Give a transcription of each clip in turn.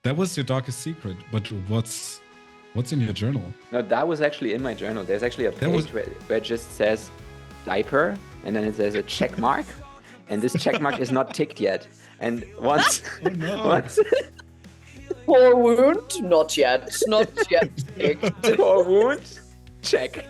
That was your darkest secret, but what's in your journal? No, that was actually in my journal. There's actually a page where it just says diaper, and then it says a check mark, and this check mark is not ticked yet. And once, Oh no. once Poor wound, not yet ticked. or wound, check.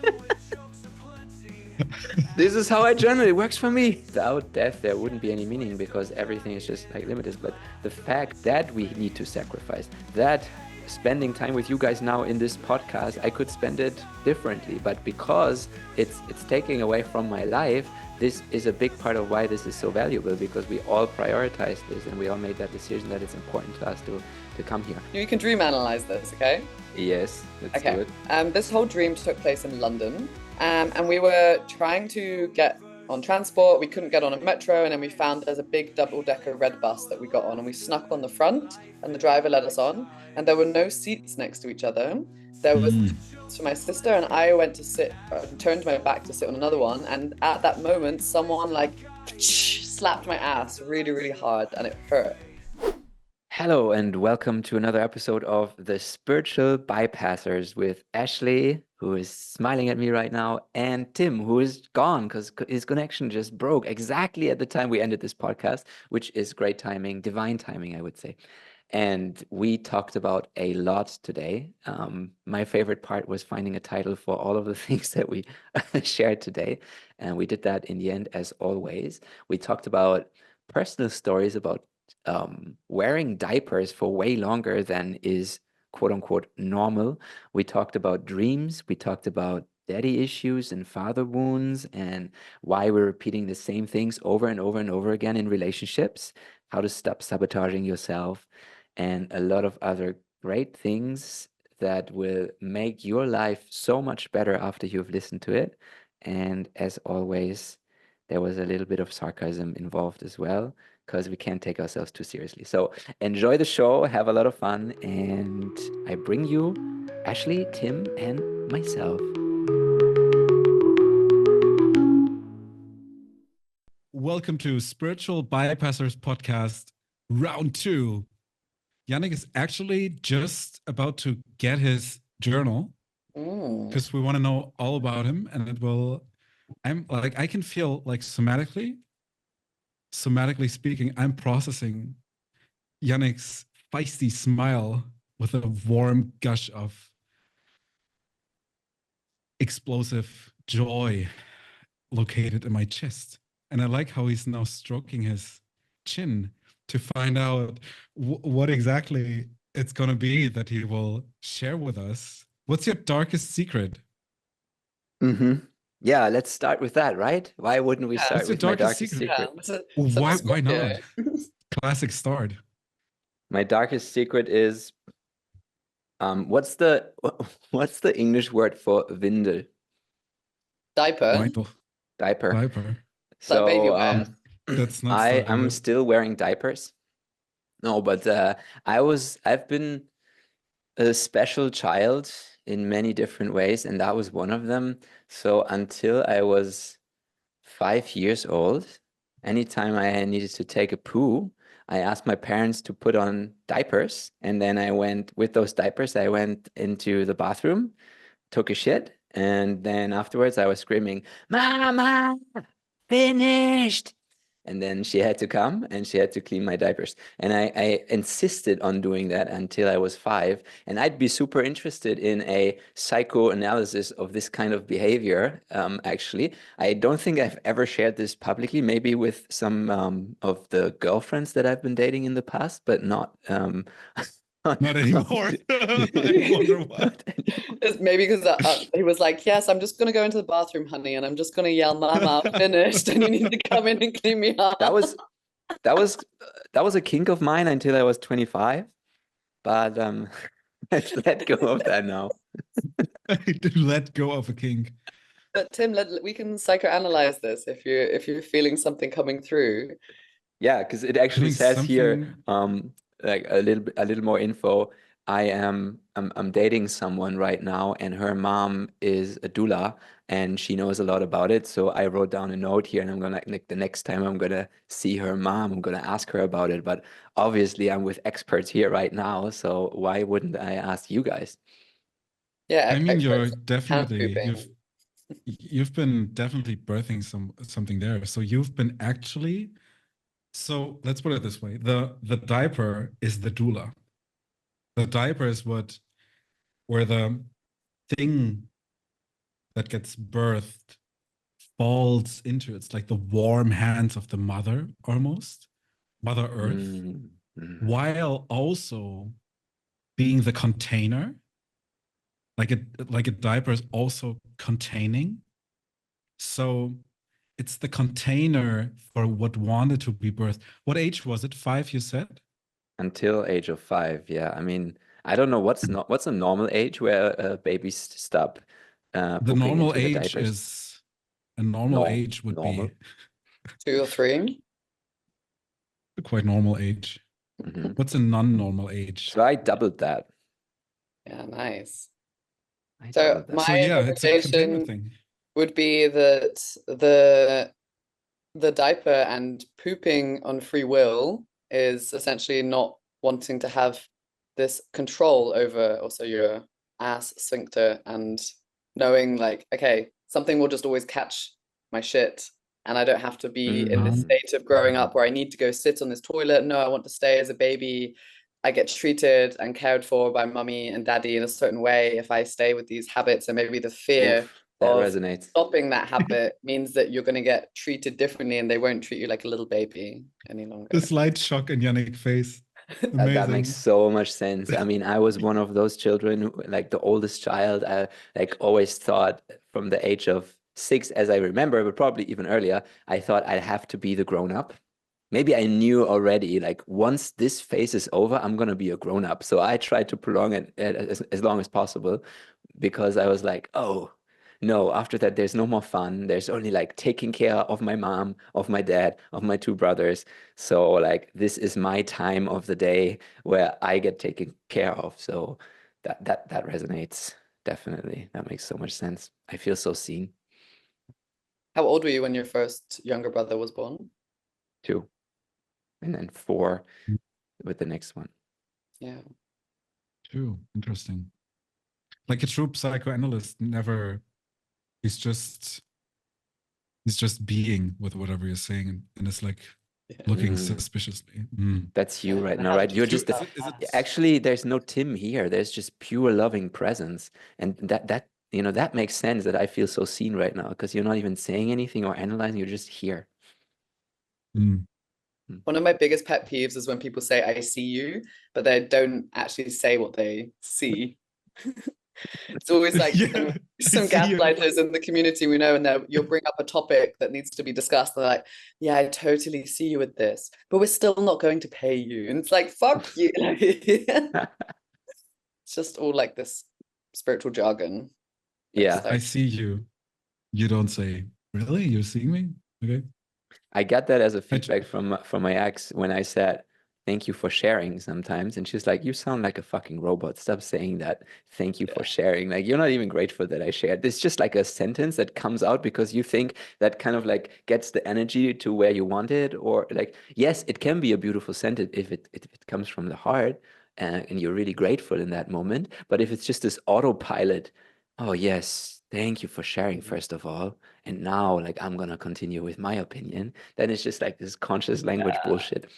This is how I journal. It works for me. Without death, there wouldn't be any meaning because everything is just like limited. But the fact that we need to sacrifice, that spending time with you guys now in this podcast, I could spend it differently. But because it's taking away from my life, this is a big part of why this is so valuable, because we all prioritize this and we all made that decision that it's important to us to come here. You can dream analyze this, okay? Yes, let's do it. This whole dream took place in London. And we were trying to get on transport. We couldn't get on a metro, and then we found there's a big double-decker red bus that we got on, and we snuck on the front, and the driver let us on, and there were no seats next to each other. There was for my sister, and I went to sit, turned my back to sit on another one, and at that moment, someone like slapped my ass really, really hard, and it hurt. Hello and welcome to another episode of The Spiritual Bypassers with Ashley, who is smiling at me right now, and Tim, who is gone because his connection just broke exactly at the time we ended this podcast, which is great timing, divine timing, I would say. And we talked about a lot today. My favorite part was finding a title for all of the things that we shared today. And we did that in the end, as always. We talked about personal stories about wearing diapers for way longer than is quote unquote normal. We talked about dreams. We talked about daddy issues and father wounds and why we're repeating the same things over and over and over again in relationships, how to stop sabotaging yourself, and a lot of other great things that will make your life so much better after you've listened to it. And as always, there was a little bit of sarcasm involved as well, because we can't take ourselves too seriously. So enjoy the show, have a lot of fun, and I bring you Ashley, Tim, and myself. Welcome to Spiritual Bypassers Podcast, round 2. Jannick is actually just about to get his journal because we want to know all about him, and it will, I can feel like somatically speaking, I'm processing Jannick's feisty smile with a warm gush of explosive joy located in my chest. And I like how he's now stroking his chin to find out what exactly it's going to be that he will share with us. What's your darkest secret? Yeah, let's start with that, right? Why wouldn't we start with my darkest secret? Yeah, why not? Classic start. My darkest secret is what's the English word for Windel? Diaper. Diaper. So that's not I'm still wearing diapers. No, but I've been a special child in many different ways, and that was one of them. So until I was 5 years old, anytime I needed to take a poo, I asked my parents to put on diapers, and then I went with those diapers. I went into the bathroom, took a shit, and then afterwards I was screaming, "Mama, finished!" And then she had to come and she had to clean my diapers. And I insisted on doing that until I was 5. And I'd be super interested in a psychoanalysis of this kind of behavior, actually. I don't think I've ever shared this publicly, maybe with some of the girlfriends that I've been dating in the past, but not... not anymore. I wonder what. It's maybe because he was like, "Yes, I'm just going to go into the bathroom, honey, and I'm just going to yell, 'Mama, I'm finished,' and you need to come in and clean me up." That was a kink of mine until I was 25, but let's let go of that now. Let go of a kink. But Tim, we can psychoanalyze this if you're feeling something coming through. Yeah, because it actually says here, like a little more info. I'm dating someone right now, and her mom is a doula, and she knows a lot about it. So I wrote down a note here, and I'm gonna like the next time I'm gonna see her mom, I'm gonna ask her about it. But obviously, I'm with experts here right now, so why wouldn't I ask you guys? Yeah, I mean, you're experts hand definitely pooping. you've been definitely birthing something there. So you've been actually. So let's put it this way: the diaper is the doula. The diaper is where the thing that gets birthed falls into. It's like the warm hands of the mother, almost Mother Earth, while also being the container. Like a diaper is also containing. So it's the container for what wanted to be birthed. What age was it? 5, you said? Until age of 5, yeah. I mean, I don't know what's a normal age where babies stop The pooping normal into the age diapers. is a normal age would Normal. be 2 or 3. a quite normal age. What's a non-normal age? So I doubled that. Yeah, nice. I So doubled that. my So yeah, it's a container interpretation thing. would be that the diaper and pooping on free will is essentially not wanting to have this control over also your ass sphincter and knowing like, okay, something will just always catch my shit and I don't have to be in this state of growing up where I need to go sit on this toilet. No, I want to stay as a baby. I get treated and cared for by mummy and daddy in a certain way if I stay with these habits, and maybe the fear Oof, that of resonates. stopping that habit means that you're going to get treated differently and they won't treat you like a little baby any longer. The slight shock in Jannick's face. That makes Amazing. so much sense. I mean, I was one of those children, like the oldest child. I like always thought from the age of 6, as I remember, but probably even earlier, I thought I'd have to be the grown up. Maybe I knew already, like once this phase is over, I'm gonna be a grown up. So I tried to prolong it as long as possible because I was like, oh, no, after that, there's no more fun. There's only like taking care of my mom, of my dad, of my 2 brothers. So like this is my time of the day where I get taken care of. So that resonates definitely. That makes so much sense. I feel so seen. How old were you when your first younger brother was born? 2, and then 4 with the next one. Yeah. 2. Interesting. Like a true psychoanalyst never, he's just being with whatever you're saying, and it's like looking suspiciously. That's you right now, right? You're just actually there's no Tim here. There's just pure loving presence. And that makes sense that I feel so seen right now because you're not even saying anything or analyzing, you're just here. One of my biggest pet peeves is when people say I see you, but they don't actually say what they see. It's always like some gaslighters in the community we know, and you'll bring up a topic that needs to be discussed. They're like, yeah, I totally see you with this, but we're still not going to pay you. And it's like, fuck you. It's just all like this spiritual jargon. Yeah. I see you. You don't say, really? You're seeing me? Okay. I got that as a feedback from my ex when I said, thank you for sharing sometimes. And she's like, you sound like a fucking robot. Stop saying that. Thank you for sharing. Like, you're not even grateful that I shared. It's just like a sentence that comes out because you think that kind of like gets the energy to where you want it. Or like, yes, it can be a beautiful sentence if it comes from the heart and you're really grateful in that moment. But if it's just this autopilot, oh, yes, thank you for sharing, first of all. And now, like, I'm going to continue with my opinion. Then it's just like this conscious language bullshit.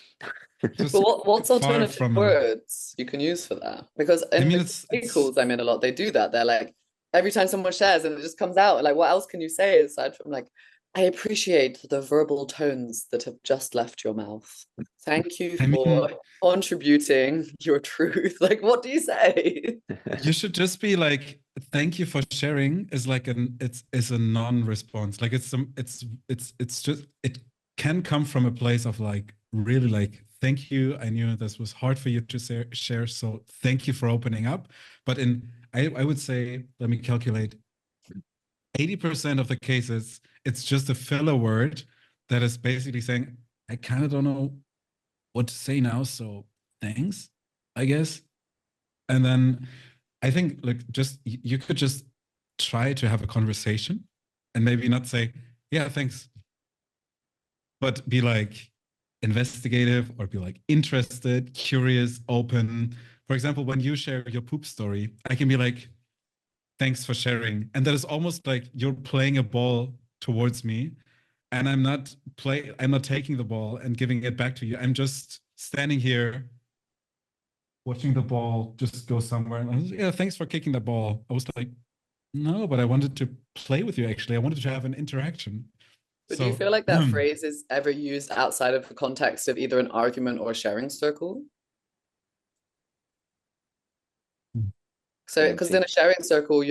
But what's alternative words you can use for that? Because in the calls I'm in a lot, they do that. They're like, every time someone shares and it just comes out, like, what else can you say aside from like, I appreciate the verbal tones that have just left your mouth. Thank you for contributing your truth. Like, what do you say? You should just be like, thank you for sharing is like it's a non-response. Like it's just, it can come from a place of like, really like, thank you. I knew this was hard for you to share. So thank you for opening up. But I would say, let me calculate, 80% of the cases, it's just a filler word that is basically saying, I kind of don't know what to say now. So thanks, I guess. And then I think like just you could just try to have a conversation and maybe not say, yeah, thanks, but be like investigative or be like interested, curious, open. For example, when you share your poop story, I can be like, thanks for sharing. And that is almost like you're playing a ball towards me and I'm not taking the ball and giving it back to you. I'm just standing here watching the ball just go somewhere. And I was, yeah, thanks for kicking the ball. I was like, no, but I wanted to play with you actually. I wanted to have an interaction. But do you feel like that phrase is ever used outside of the context of either an argument or a sharing circle? So, because in a sharing circle,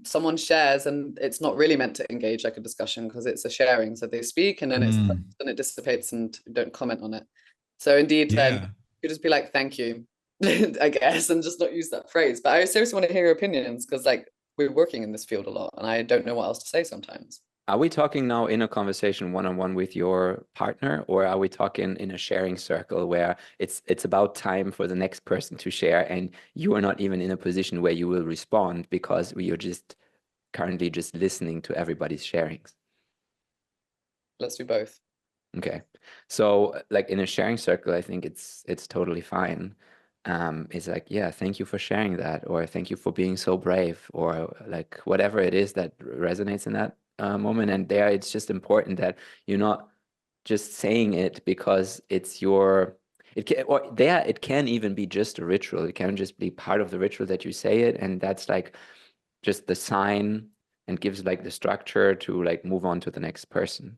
someone shares and it's not really meant to engage like a discussion because it's a sharing. So they speak and then then it dissipates and don't comment on it. So indeed, then you just be like, thank you, I guess, and just not use that phrase. But I seriously want to hear your opinions because like we're working in this field a lot and I don't know what else to say sometimes. Are we talking now in a conversation one-on-one with your partner, or are we talking in a sharing circle where it's about time for the next person to share and you are not even in a position where you will respond because you're just currently just listening to everybody's sharings? Let's do both. Okay. So like in a sharing circle, I think it's totally fine. It's like, yeah, thank you for sharing that, or thank you for being so brave, or like whatever it is that resonates in that moment. And there, it's just important that you're not just saying it because it's it can even be just a ritual. It can just be part of the ritual that you say it, and that's like just the sign and gives like the structure to like move on to the next person.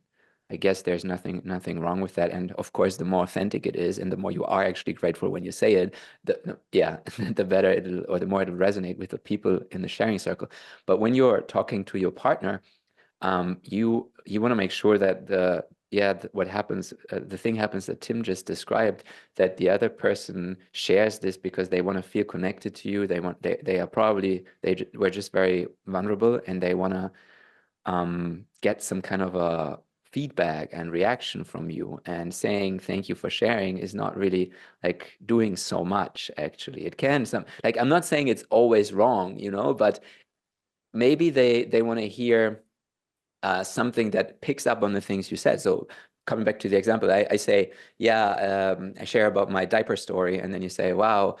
I guess there's nothing wrong with that. And of course, the more authentic it is and the more you are actually grateful when you say it, the better or the more it'll resonate with the people in the sharing circle. But when you're talking to your partner, you want to make sure that what happens, the thing happens that Tim just described, that the other person shares this because they want to feel connected to you. We're just very vulnerable and they want to get some kind of a feedback and reaction from you, and saying thank you for sharing is not really like doing so much. Actually, it can like, I'm not saying it's always wrong, but maybe they want to hear something that picks up on the things you said. So coming back to the example, I say, I share about my diaper story, and then you say, wow,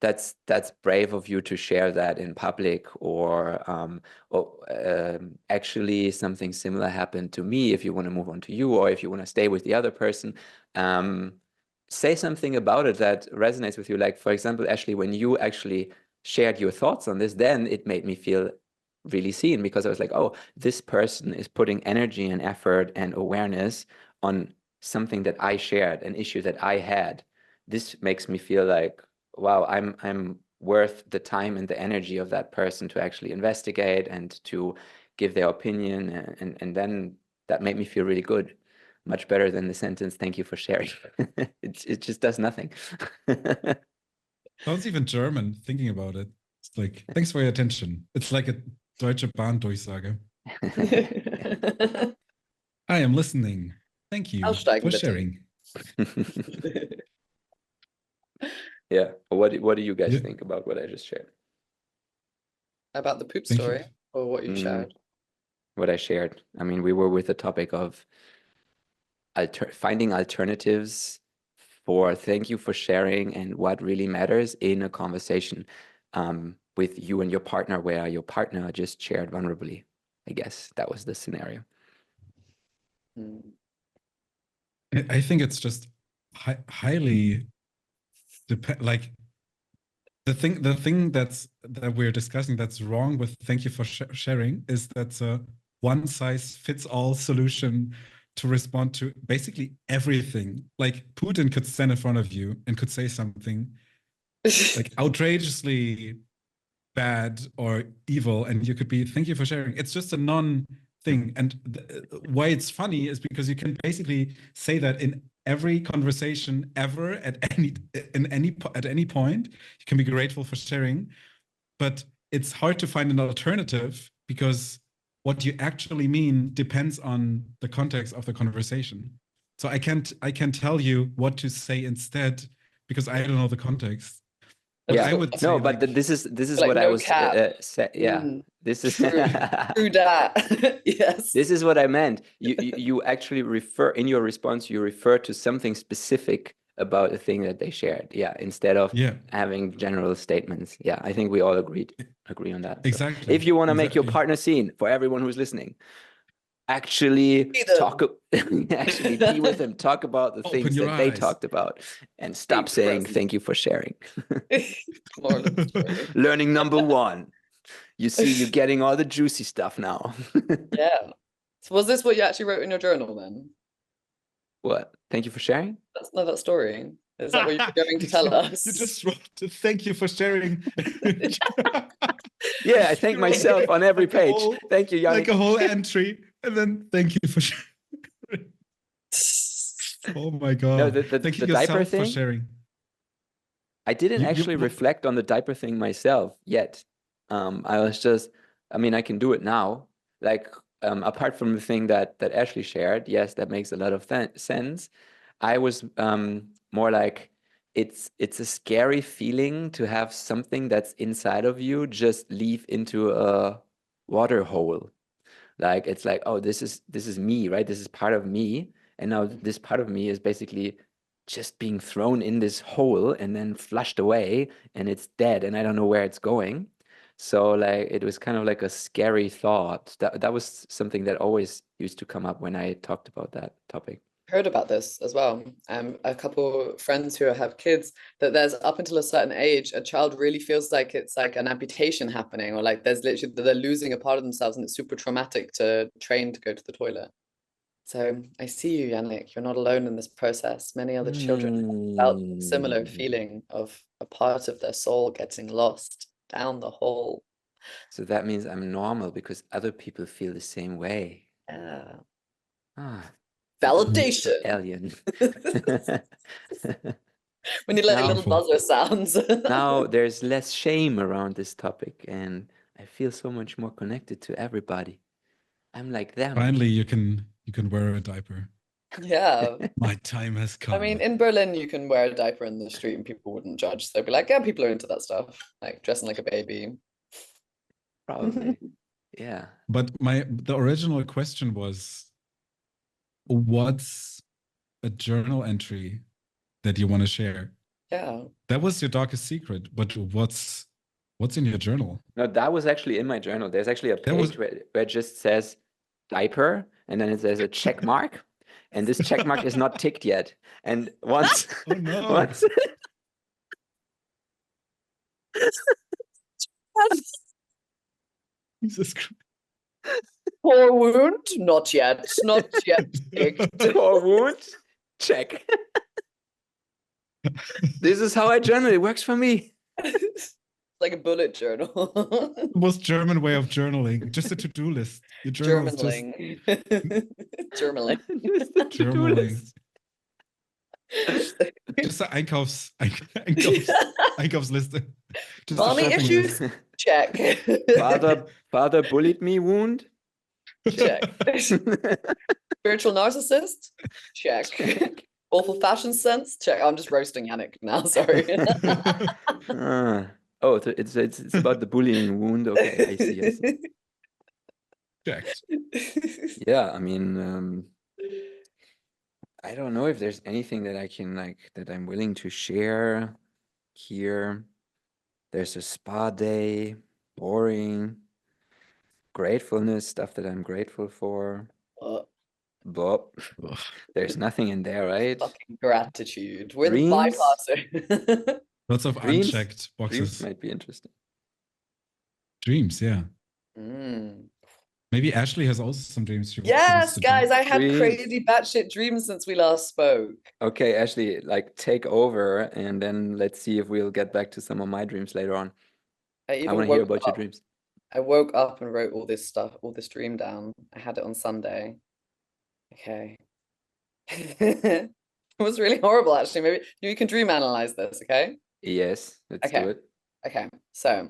that's brave of you to share that in public, or actually something similar happened to me. If you want to move on to you, or if you want to stay with the other person, say something about it that resonates with you. Like, for example, Ashley, when you actually shared your thoughts on this, then it made me feel really seen, because I was like, oh, this person is putting energy and effort and awareness on something that I shared, an issue that I had. This makes me feel like, wow, I'm worth the time and the energy of that person to actually investigate and to give their opinion, and then that made me feel really good, much better than the sentence, thank you for sharing. It just does nothing. Sounds even German thinking about it. It's like, thanks for your attention. It's like a Deutsche Bahn Durchsage. I am listening. Thank you for sharing. Yeah. What do you guys think about what I just shared? About the poop story, or what you shared? What I shared. I mean, we were with the topic of finding alternatives for thank you for sharing and what really matters in a conversation with you and your partner, where your partner just shared vulnerably. I guess that was the scenario. I think it's just highly like the thing that we're discussing that's wrong with thank you for sharing is that one size fits all solution to respond to basically everything. Like Putin could stand in front of you and could say something like outrageously bad or evil, and you could be thank you for sharing. It's just a non-thing. And why it's funny is because you can basically say that in every conversation ever at any point. You can be grateful for sharing, but it's hard to find an alternative because what you actually mean depends on the context of the conversation. So I can't tell you what to say instead because I don't know the context. Yeah, I would no, say but like, this is like what I no was cap. yeah. This is True, true that. Yes. this is what I meant. You actually refer in your response. You refer to something specific about a thing that they shared. Yeah, instead of yeah, having general statements. Yeah, I think we all agree on that. So exactly. if you want to make your Exactly. partner seen for everyone who's listening, actually Be them. talk actually be with them, talk about the Open things your that they eyes. talked about, and stop Be saying present. thank you for sharing. Moral of the story. Learning number one. You see, you're getting all the juicy stuff now. Yeah. So was this what you actually wrote in your journal then? What? Thank you for sharing? That's not that story. Is that what you're going to tell us? You just wrote thank you for sharing. Yeah, I thank You wrote myself on every like a page. whole- Thank you, Jannick. like a whole entry, and then thank you for sharing. Oh my god! No, Thank you the diaper yourself for thing. sharing. I didn't You actually reflect on the diaper thing myself yet. I was just, I mean, I can do it now. Like, apart from the thing that Ashley shared, yes, that makes a lot of sense. I was more like, it's a scary feeling to have something that's inside of you just leave into a water hole. Like, it's like, oh, this is me, right? This is part of me, and now this part of me is basically just being thrown in this hole and then flushed away, and it's dead, and I don't know where it's going. So like, it was kind of like a scary thought. That was something that always used to come up when I talked about that topic. Heard about this as well. A couple friends who have kids, that there's up until a certain age, a child really feels like it's like an amputation happening, or like there's literally they're losing a part of themselves, and it's super traumatic to train to go to the toilet. So I see you, Jannick. You're not alone in this process. Many other children felt similar feeling of a part of their soul getting lost down the hole. So that means I'm normal because other people feel the same way. Yeah. Ah, Validation. alien. We need like Now- little buzzer sounds. Now there's less shame around this topic, and I feel so much more connected to everybody. I'm like them. Finally, you can wear a diaper. Yeah. My time has come. I mean, in Berlin, you can wear a diaper in the street and people wouldn't judge. They'd be like, yeah, people are into that stuff, like dressing like a baby. Probably. Yeah. But the original question was, what's a journal entry that you want to share? Yeah. That was your darkest secret, but what's in your journal? No, that was actually in my journal. There's actually a page where it just says diaper, and then there's a check mark, and this check mark is not ticked yet. And once, Oh no! once Jesus Christ. Poor wound? Not yet. Not yet. Or wound, check. This is how I journal. It works for me. Like a bullet journal. The most German way of journaling, just a to-do list. Your journal is just Journaling. Journaling. Just the to-do journaling. list. Just the Einkaufsliste. Just a Mommy shopping issues? list. Check. Father bullied me wound. Check. Spiritual narcissist? Check. Awful fashion sense? Check. I'm just roasting Jannick now, sorry. Oh, it's about the bullying wound. Okay, I see. Checked. Yeah, I mean, I don't know if there's anything that I can that I'm willing to share here. There's a spa day, boring, gratefulness, stuff that I'm grateful for. But there's nothing in there, right? Fucking gratitude. We're Dreams? the bypasser. Lots of Dreams? unchecked Dreams boxes. might be interesting. Dreams, yeah. Mm. Maybe Ashley has also some dreams. Yes, guys, I had Dreams. crazy batshit dreams since we last spoke. Okay, Ashley, take over, and then let's see if we'll get back to some of my dreams later on. I want to hear about your dreams. I woke up and wrote all this stuff, all this dream down. I had it on Sunday. Okay. It was really horrible, actually. Maybe you can dream analyze this, okay? Yes, let's do it. Okay, so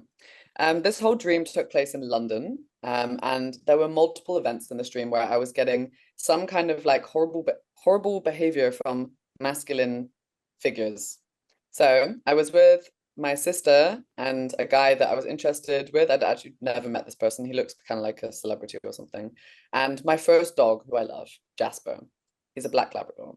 this whole dream took place in London, and there were multiple events in this dream where I was getting some kind of like horrible behavior from masculine figures. So I was with my sister and a guy that I was interested with. I'd actually never met this person. He looks kind of like a celebrity or something. And my first dog, who I love, Jasper. He's a black Labrador.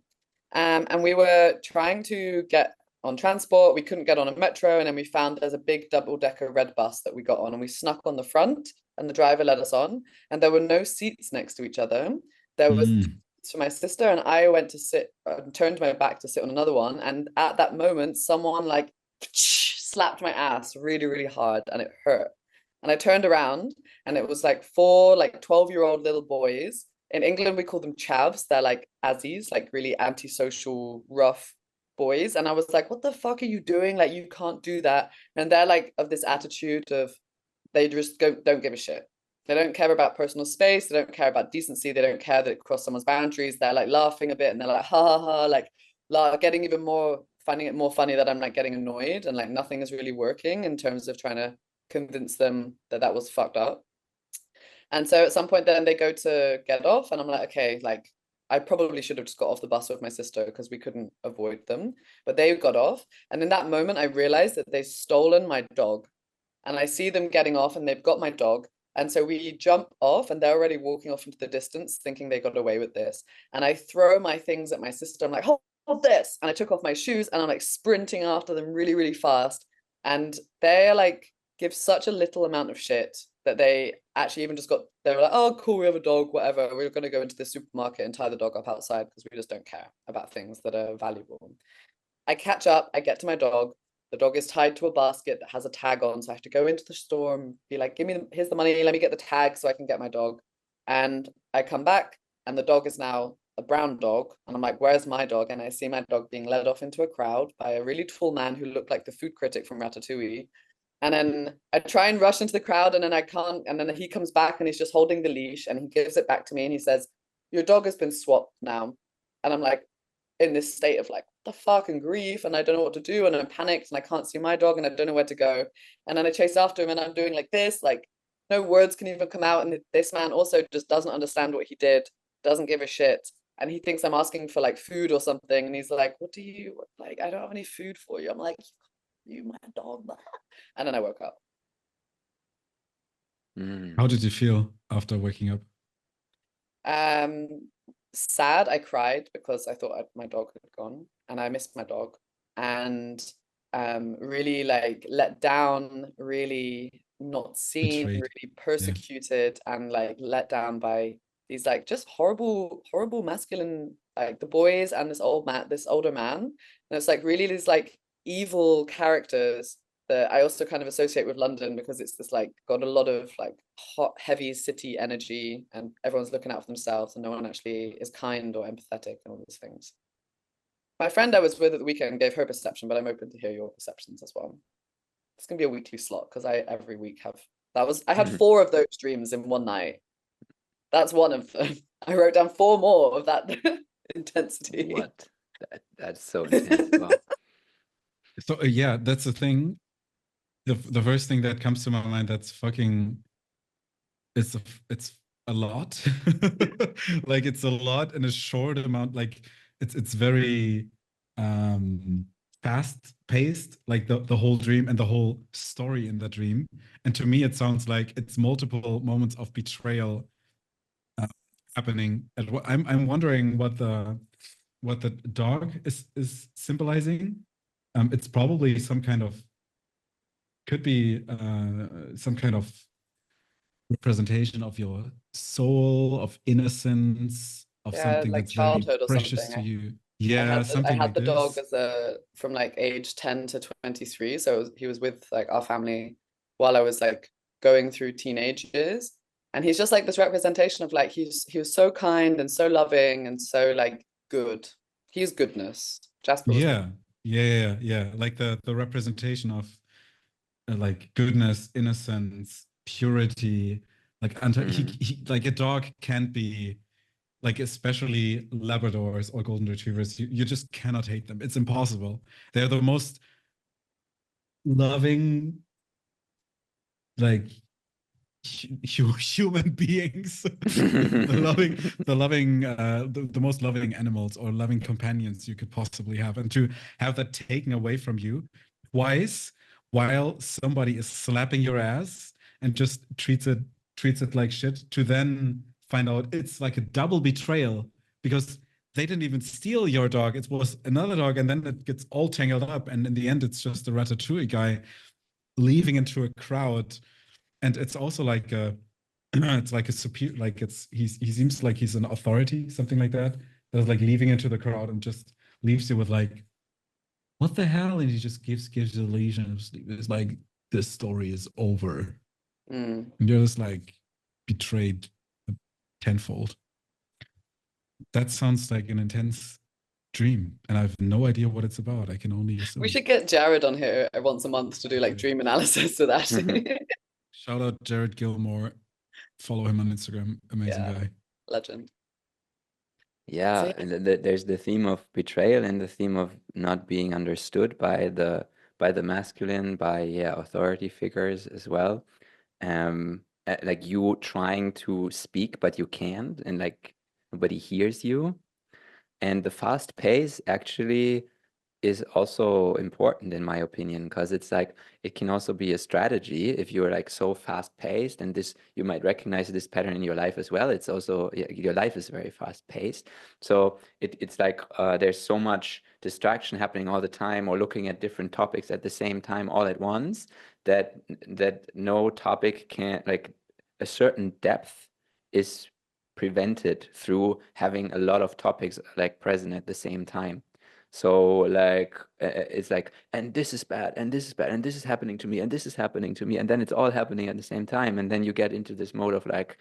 And we were trying to get on transport. We couldn't get on a metro, and then we found there's a big double-decker red bus that we got on, and we snuck on the front, and the driver let us on, and there were no seats next to each other. There was for my sister, and I went to sit, turned my back to sit on another one, and at that moment, someone like slapped my ass really, really hard, and it hurt. And I turned around, and it was like four like 12-year-old little boys. In England, we call them chavs. They're like Aussies, like really antisocial, rough boys. And I was like, what the fuck are you doing? Like, you can't do that. And they're like of this attitude of they just don't give a shit. They don't care about personal space. They don't care about decency. They don't care that it crossed someone's boundaries. They're like laughing a bit, and they're like, ha ha ha, like getting even more, finding it more funny that I'm like getting annoyed, and like nothing is really working in terms of trying to convince them that that was fucked up. And so at some point then they go to get off, and I'm like, okay, like I probably should have just got off the bus with my sister because we couldn't avoid them. But they got off. And in that moment, I realized that they've stolen my dog. And I see them getting off, and they've got my dog. And so we jump off, and they're already walking off into the distance thinking they got away with this. And I throw my things at my sister. I'm like, hold this. And I took off my shoes, and I'm like sprinting after them really, really fast. And they're like, give such a little amount of shit that they actually even just they were like, oh, cool, we have a dog, whatever. We're going to go into the supermarket and tie the dog up outside because we just don't care about things that are valuable. I catch up, I get to my dog. The dog is tied to a basket that has a tag on. So I have to go into the store and be like, here's the money, let me get the tag so I can get my dog. And I come back, and the dog is now a brown dog. And I'm like, where's my dog? And I see my dog being led off into a crowd by a really tall man who looked like the food critic from Ratatouille. And then I try and rush into the crowd, and then I can't. And then he comes back, and he's just holding the leash, and he gives it back to me, and he says, your dog has been swapped now. And I'm like in this state of like, the fuck, and grief, and I don't know what to do, and I'm panicked, and I can't see my dog, and I don't know where to go. And then I chase after him, and I'm doing like this, like no words can even come out. And this man also just doesn't understand what he did, doesn't give a shit. And he thinks I'm asking for like food or something. And he's like, what do you like? I don't have any food for you. I'm like, you my dog. And then I woke up. How did you feel after waking up? Sad. I cried because I thought my dog had gone, and I missed my dog. And really like let down, really not seen, Betrayed. really persecuted, and like let down by these like just horrible masculine, like the boys and this older man. And it's like really these like evil characters that I also kind of associate with London, because it's this like got a lot of like hot, heavy city energy, and everyone's looking out for themselves, and no one actually is kind or empathetic and all these things. My friend I was with at the weekend gave her perception, but I'm open to hear your perceptions as well. It's gonna be a weekly slot because I every week have I had 4 of those dreams in one night. That's one of them. I wrote down 4 more of that intensity. What? That's so intense. Wow. So yeah, that's the thing. The first thing that comes to my mind, that's fucking, it's a lot. Like it's a lot in a short amount. Like it's very fast paced, like the whole dream and the whole story in the dream. And to me, it sounds like it's multiple moments of betrayal happening. And I'm wondering what the dog is symbolizing. It's probably some kind of, could be some kind of representation of your soul, of innocence, of something like that's very precious something. to you. Yeah, I had like the this. dog as from like age 10 to 23. So he was with like our family while I was like going through teenage years. And he's just like this representation of like, he was so kind and so loving and so like good. He's goodness. Jasper was Yeah. Like the representation of like goodness, innocence, purity. Like he like a dog can't be, like especially Labradors or Golden Retrievers, you just cannot hate them. It's impossible. They're the most loving, like human beings, the most loving animals or loving companions you could possibly have. And to have that taken away from you twice while somebody is slapping your ass and just treats it like shit, to then find out it's like a double betrayal because they didn't even steal your dog. It was another dog, and then it gets all tangled up. And in the end, it's just a Ratatouille guy leaving into a crowd. And it's also like it's like a superior, like he seems like he's an authority, something like that. That's like leaving into the crowd and just leaves you with like, what the hell? And he just gives you the leash and it's like, this story is over. And you're just like betrayed tenfold. That sounds like an intense dream, and I have no idea what it's about. I can only assume. We should get Jared on here once a month to do like dream analysis with Ashley. Shout out Jared Gilmore. Follow him on Instagram. Amazing guy. Legend. Yeah, So, and there's the theme of betrayal and the theme of not being understood by the masculine, by authority figures as well. Like you trying to speak but you can't, and like nobody hears you. And the fast pace actually is also important in my opinion, because it's like it can also be a strategy if you're like so fast paced, and this you might recognize this pattern in your life as well. It's also your life is very fast paced, so it's like there's so much distraction happening all the time, or looking at different topics at the same time all at once, that no topic can, like, a certain depth is prevented through having a lot of topics like present at the same time. So like it's like, and this is bad, and this is bad, and this is happening to me, and this is happening to me, and then it's all happening at the same time, and then you get into this mode of like,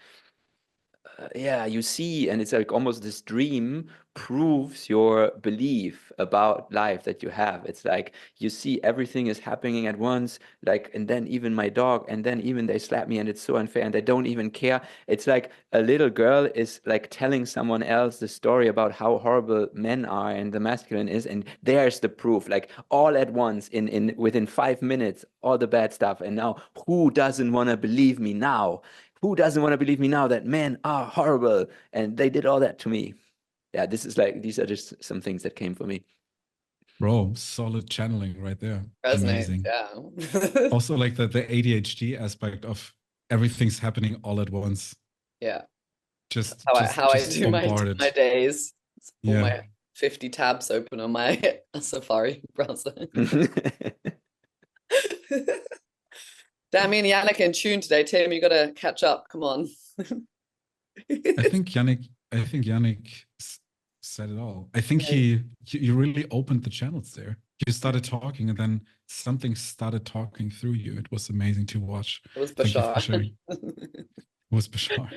you see, and it's like almost this dream proves your belief about life that you have. It's like you see everything is happening at once, like, and then even my dog, and then even they slap me, and it's so unfair, and they don't even care. It's like a little girl is like telling someone else the story about how horrible men are and the masculine is, and there's the proof, like all at once in within 5 minutes, all the bad stuff. And now who doesn't want to believe me now? Who doesn't want to believe me now that men are horrible and they did all that to me? Yeah, this is like, these are just some things that came for me. Bro, solid channeling right there. resonates, Amazing. yeah. Also like the ADHD aspect of everything's happening all at once. Yeah. Just How I do my bombarded. days. All Yeah. my 50 tabs open on my Safari browser. Damn, me and Jannick in tune today. Tim, you gotta catch up. Come on. I think Jannick said it all. I think you really opened the channels there. You started talking, and then something started talking through you. It was amazing to watch. It was Thank you for Bashar. sharing. It was Bashar.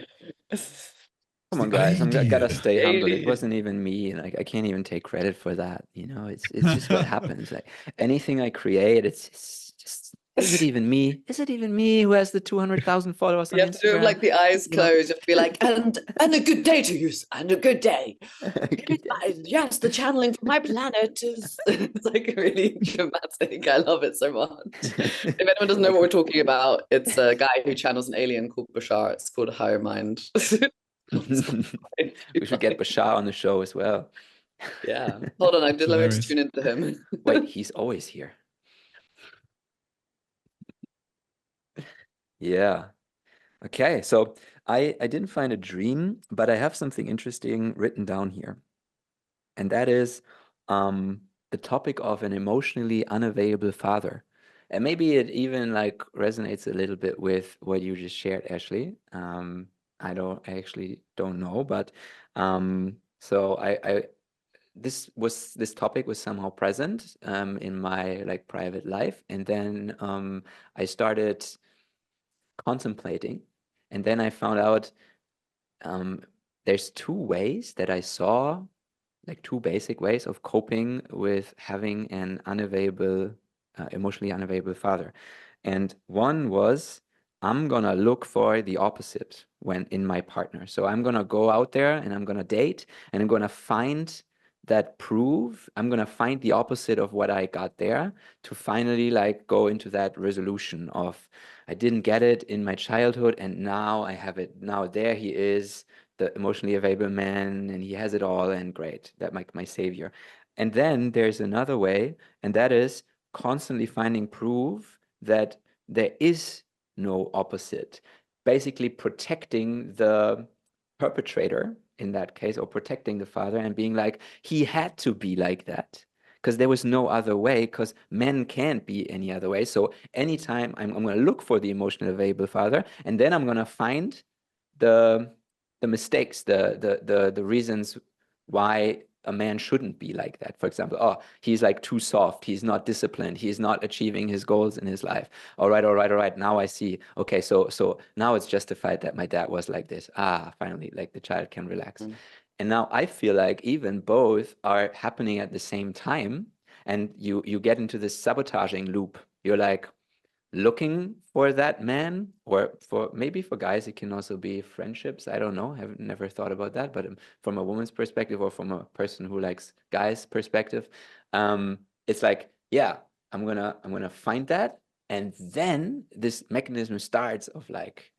Come on, guys, I gotta stay humble. It wasn't even me. Like, I can't even take credit for that. You know, it's just what happens. Like anything I create, it's just, is it even me? Is it even me who has the 200,000 followers on You have to do it like the eyes closed. You have to be like, and a good day to you, and a good day. Yes, the channeling from my planet is it's like really dramatic. I love it so much. If anyone doesn't know what we're talking about, it's a guy who channels an alien called Bashar. It's called Higher Mind. We should get Bashar on the show as well. Yeah. Hold on, let me just tune into him. Wait, he's always here. Yeah. Okay, so I didn't find a dream, but I have something interesting written down here. And that is the topic of an emotionally unavailable father. And maybe it even like resonates a little bit with what you just shared, Ashley. I actually don't know, but so this topic was somehow present in my like private life, and then I started contemplating, and then I found out there's two ways that I saw, like two basic ways of coping with having an unavailable, emotionally unavailable father. And one was, I'm gonna look for the opposite when in my partner. So I'm gonna go out there and I'm gonna date, and I'm gonna find that proof. I'm gonna find the opposite of what I got there, to finally like go into that resolution of, I didn't get it in my childhood and now I have it. Now there he is, the emotionally available man, and he has it all, and great, that my savior. And then there's another way, and that is constantly finding proof that there is no opposite, basically protecting the perpetrator in that case, or protecting the father and being like, he had to be like that because there was no other way, because men can't be any other way. So anytime I'm going to look for the emotionally available father, and then I'm going to find the mistakes, the reasons why a man shouldn't be like that. For example, oh, he's like too soft, he's not disciplined, he's not achieving his goals in his life. All right, now I see. Okay, so now it's justified that my dad was like this. Finally, like the child can relax. And now I feel like even both are happening at the same time, and you get into this sabotaging loop. You're like looking for that man, or for maybe for guys it can also be friendships. I don't know, I've never thought about that, but from a woman's perspective, or from a person who likes guys perspective, it's like, yeah, I'm gonna find that, and then this mechanism starts of like,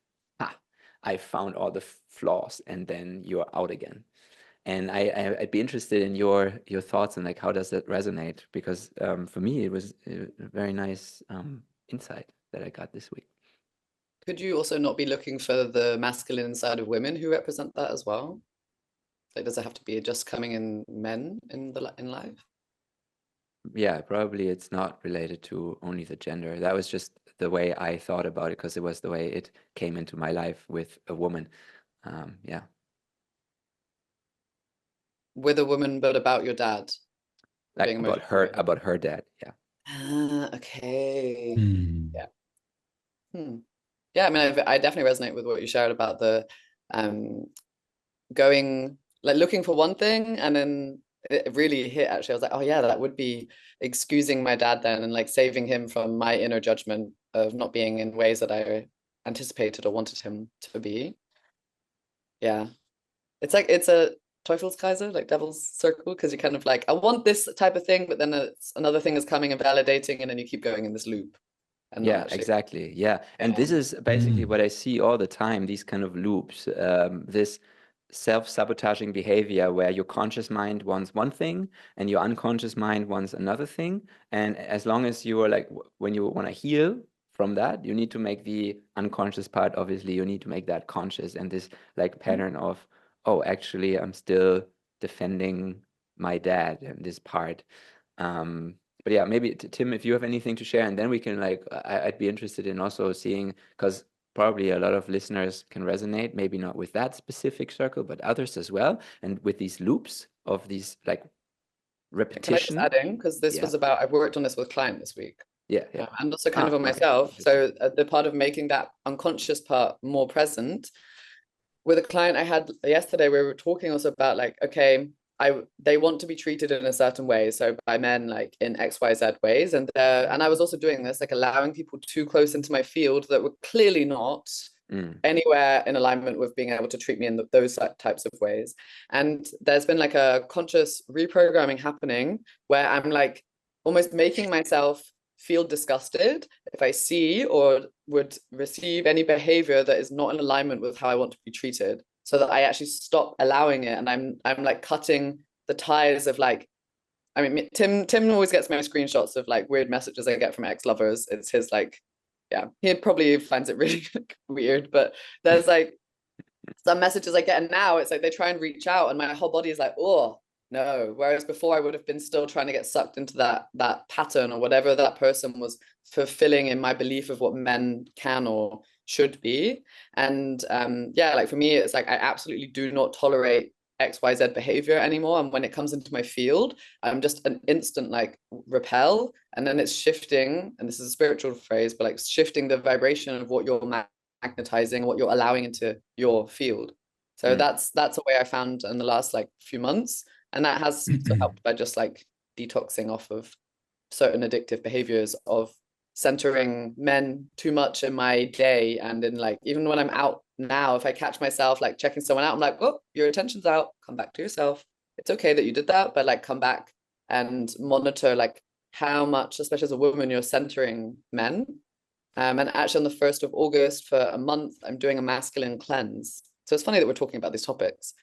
I found all the flaws, and then you're out again. And I'd be interested in your thoughts on like, how does that resonate? Because for me it was a very nice insight that I got this week. Could you also not be looking for the masculine side of women who represent that as well? Like, does it have to be just coming in men in life? Yeah, probably it's not related to only the gender. That was just the way I thought about it, because it was the way it came into my life with a woman. Yeah. With a woman, but about your dad. Like about her dad. Yeah. Okay. Mm. Yeah. Yeah, I mean, I definitely resonate with what you shared about the going, like looking for one thing, and then it really hit actually. I was like, oh yeah, that would be excusing my dad then, and like saving him from my inner judgment of not being in ways that I anticipated or wanted him to be. Yeah. It's like, it's a Teufelskreise, like devil's circle, because you're kind of like, I want this type of thing, but then another thing is coming and validating, and then you keep going in this loop. And Yeah, exactly. Yeah. And this is basically what I see all the time, these kind of loops, this self-sabotaging behavior where your conscious mind wants one thing and your unconscious mind wants another thing. And as long as you are like, when you want to heal from that, you need to make the unconscious part, obviously, you need to make that conscious. And this like pattern of, oh, actually, I'm still defending my dad and this part. But yeah, maybe Tim, if you have anything to share, and then we can like, I'd be interested in also seeing, because probably a lot of listeners can resonate, maybe not with that specific circle, but others as well. And with these loops of these like repetition. Can I just add in? Because this was about, I've worked on this with a client this week. Yeah. And also kind of on myself. So the part of making that unconscious part more present. With a client I had yesterday, we were talking also about like, okay, they want to be treated in a certain way, so by men like in XYZ ways, and I was also doing this, like allowing people too close into my field that were clearly not anywhere in alignment with being able to treat me in those types of ways. And there's been like a conscious reprogramming happening where I'm like almost making myself feel disgusted if I see or would receive any behavior that is not in alignment with how I want to be treated, so that I actually stop allowing it. And I'm like cutting the ties of like, I mean, Tim always gets my screenshots of like weird messages I get from ex-lovers. It's his like, yeah, he probably finds it really weird, but there's like some messages I get, and now it's like they try and reach out and my whole body is like, oh no. Whereas before I would have been still trying to get sucked into that pattern or whatever that person was fulfilling in my belief of what men can or should be. And yeah, like for me, it's like I absolutely do not tolerate XYZ behavior anymore. And when it comes into my field, I'm just an instant like repel. And then it's shifting, and this is a spiritual phrase, but like shifting the vibration of what you're magnetizing, what you're allowing into your field. So that's a way I found in the last like few months. And that has helped by just like detoxing off of certain addictive behaviors of centering men too much in my day. And in like, even when I'm out now, if I catch myself like checking someone out, I'm like, oh, your attention's out, come back to yourself. It's okay that you did that, but like come back and monitor like how much, especially as a woman, you're centering men. And actually on the 1st of August for a month, I'm doing a masculine cleanse. So it's funny that we're talking about these topics.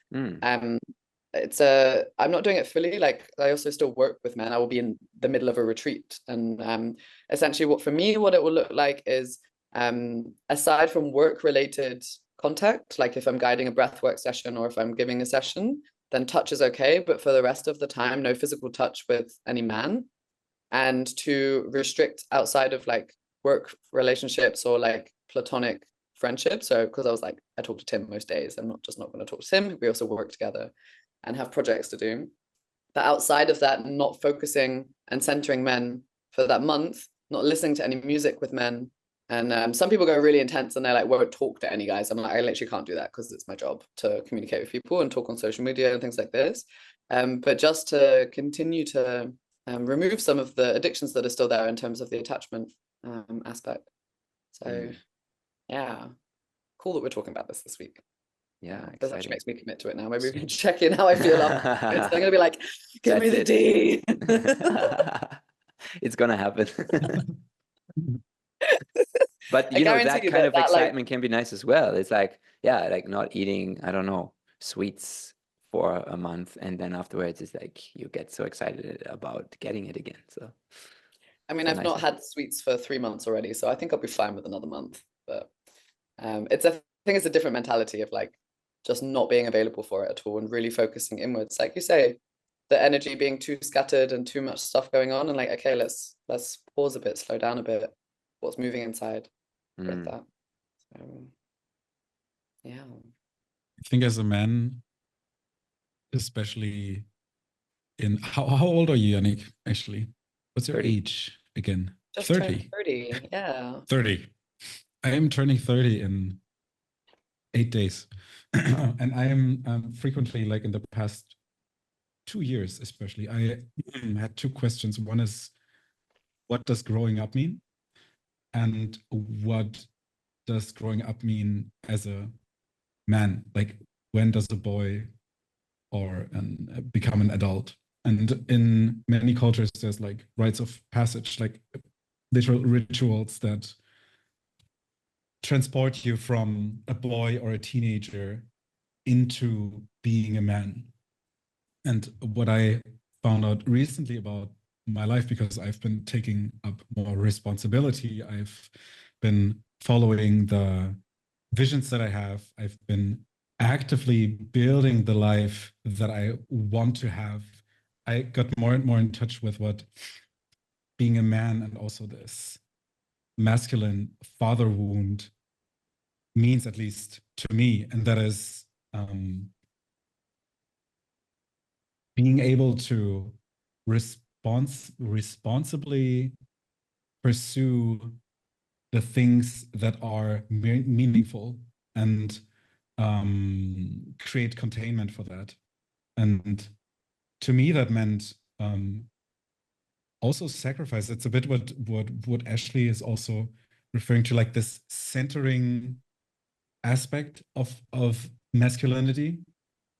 I'm not doing it fully. Like, I also still work with men. I will be in the middle of a retreat, and essentially what it will look like is, aside from work related contact, like if I'm guiding a breathwork session or if I'm giving a session, then touch is okay, but for the rest of the time, no physical touch with any man, and to restrict outside of like work relationships or like platonic friendship. So because I talk to Tim most days, I'm not going to talk to Tim. We also work together and have projects to do. But outside of that, not focusing and centering men for that month, not listening to any music with men. And some people go really intense and they're like, won't talk to any guys. I'm like, I literally can't do that because it's my job to communicate with people and talk on social media and things like this. But just to continue to remove some of the addictions that are still there in terms of the attachment aspect. So yeah, cool that we're talking about this week. Yeah, this actually makes me commit to it now. Maybe we can check in how I feel afterwards. I'm gonna be like, give me the tea. It's gonna happen. But you know, that kind of excitement can be nice as well. It's like, yeah, like not eating, I don't know, sweets for a month, and then afterwards it's like you get so excited about getting it again. So I mean, I've not had sweets for 3 months already, so I think I'll be fine with another month. But I think it's a different mentality of like just not being available for it at all and really focusing inwards. Like you say, the energy being too scattered and too much stuff going on, and like, okay, let's pause a bit, slow down a bit. What's moving inside with that? So, yeah. I think as a man, especially in how old are you, Jannick, actually? What's your 30. age again? Just 30. 30, yeah. 30. I am turning 30 in 8 days. And I am frequently, like in the past 2 years especially, I had two questions. One is, what does growing up mean? And what does growing up mean as a man? Like, when does a boy become an adult? And in many cultures, there's like rites of passage, like literal rituals that transport you from a boy or a teenager into being a man. And what I found out recently about my life, because I've been taking up more responsibility, I've been following the visions that I have, I've been actively building the life that I want to have. I got more and more in touch with what being a man and also this masculine father wound means, at least to me, and that is being able to responsibly pursue the things that are meaningful and create containment for that. And to me, that meant also sacrifice. It's a bit what Ashley is also referring to, like this centering aspect of masculinity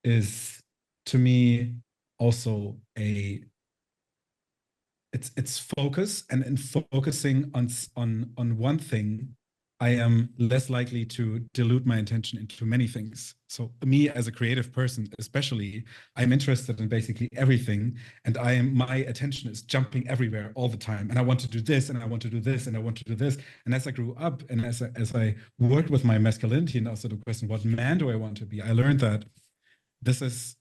is, to me, also it's focus, and in focusing on one thing, I am less likely to dilute my attention into many things. So me as a creative person, especially, I'm interested in basically everything, and my attention is jumping everywhere all the time. And I want to do this, and I want to do this, and I want to do this. And as I grew up, and as I worked with my masculinity, and also the question, what man do I want to be? I learned that this is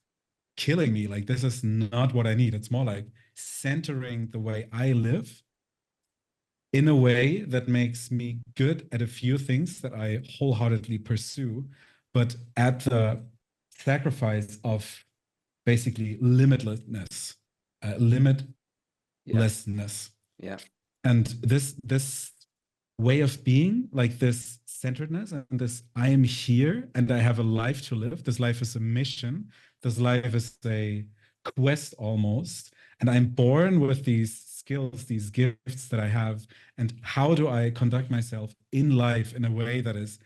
killing me. Like, this is not what I need. It's more like centering the way I live in a way that makes me good at a few things that I wholeheartedly pursue, but at the sacrifice of basically limitlessness. Yeah. And this way of being, like this centeredness and this, I am here and I have a life to live. This life is a mission. This life is a quest almost. And I'm born with these skills, these gifts that I have. And how do I conduct myself in life in a way that is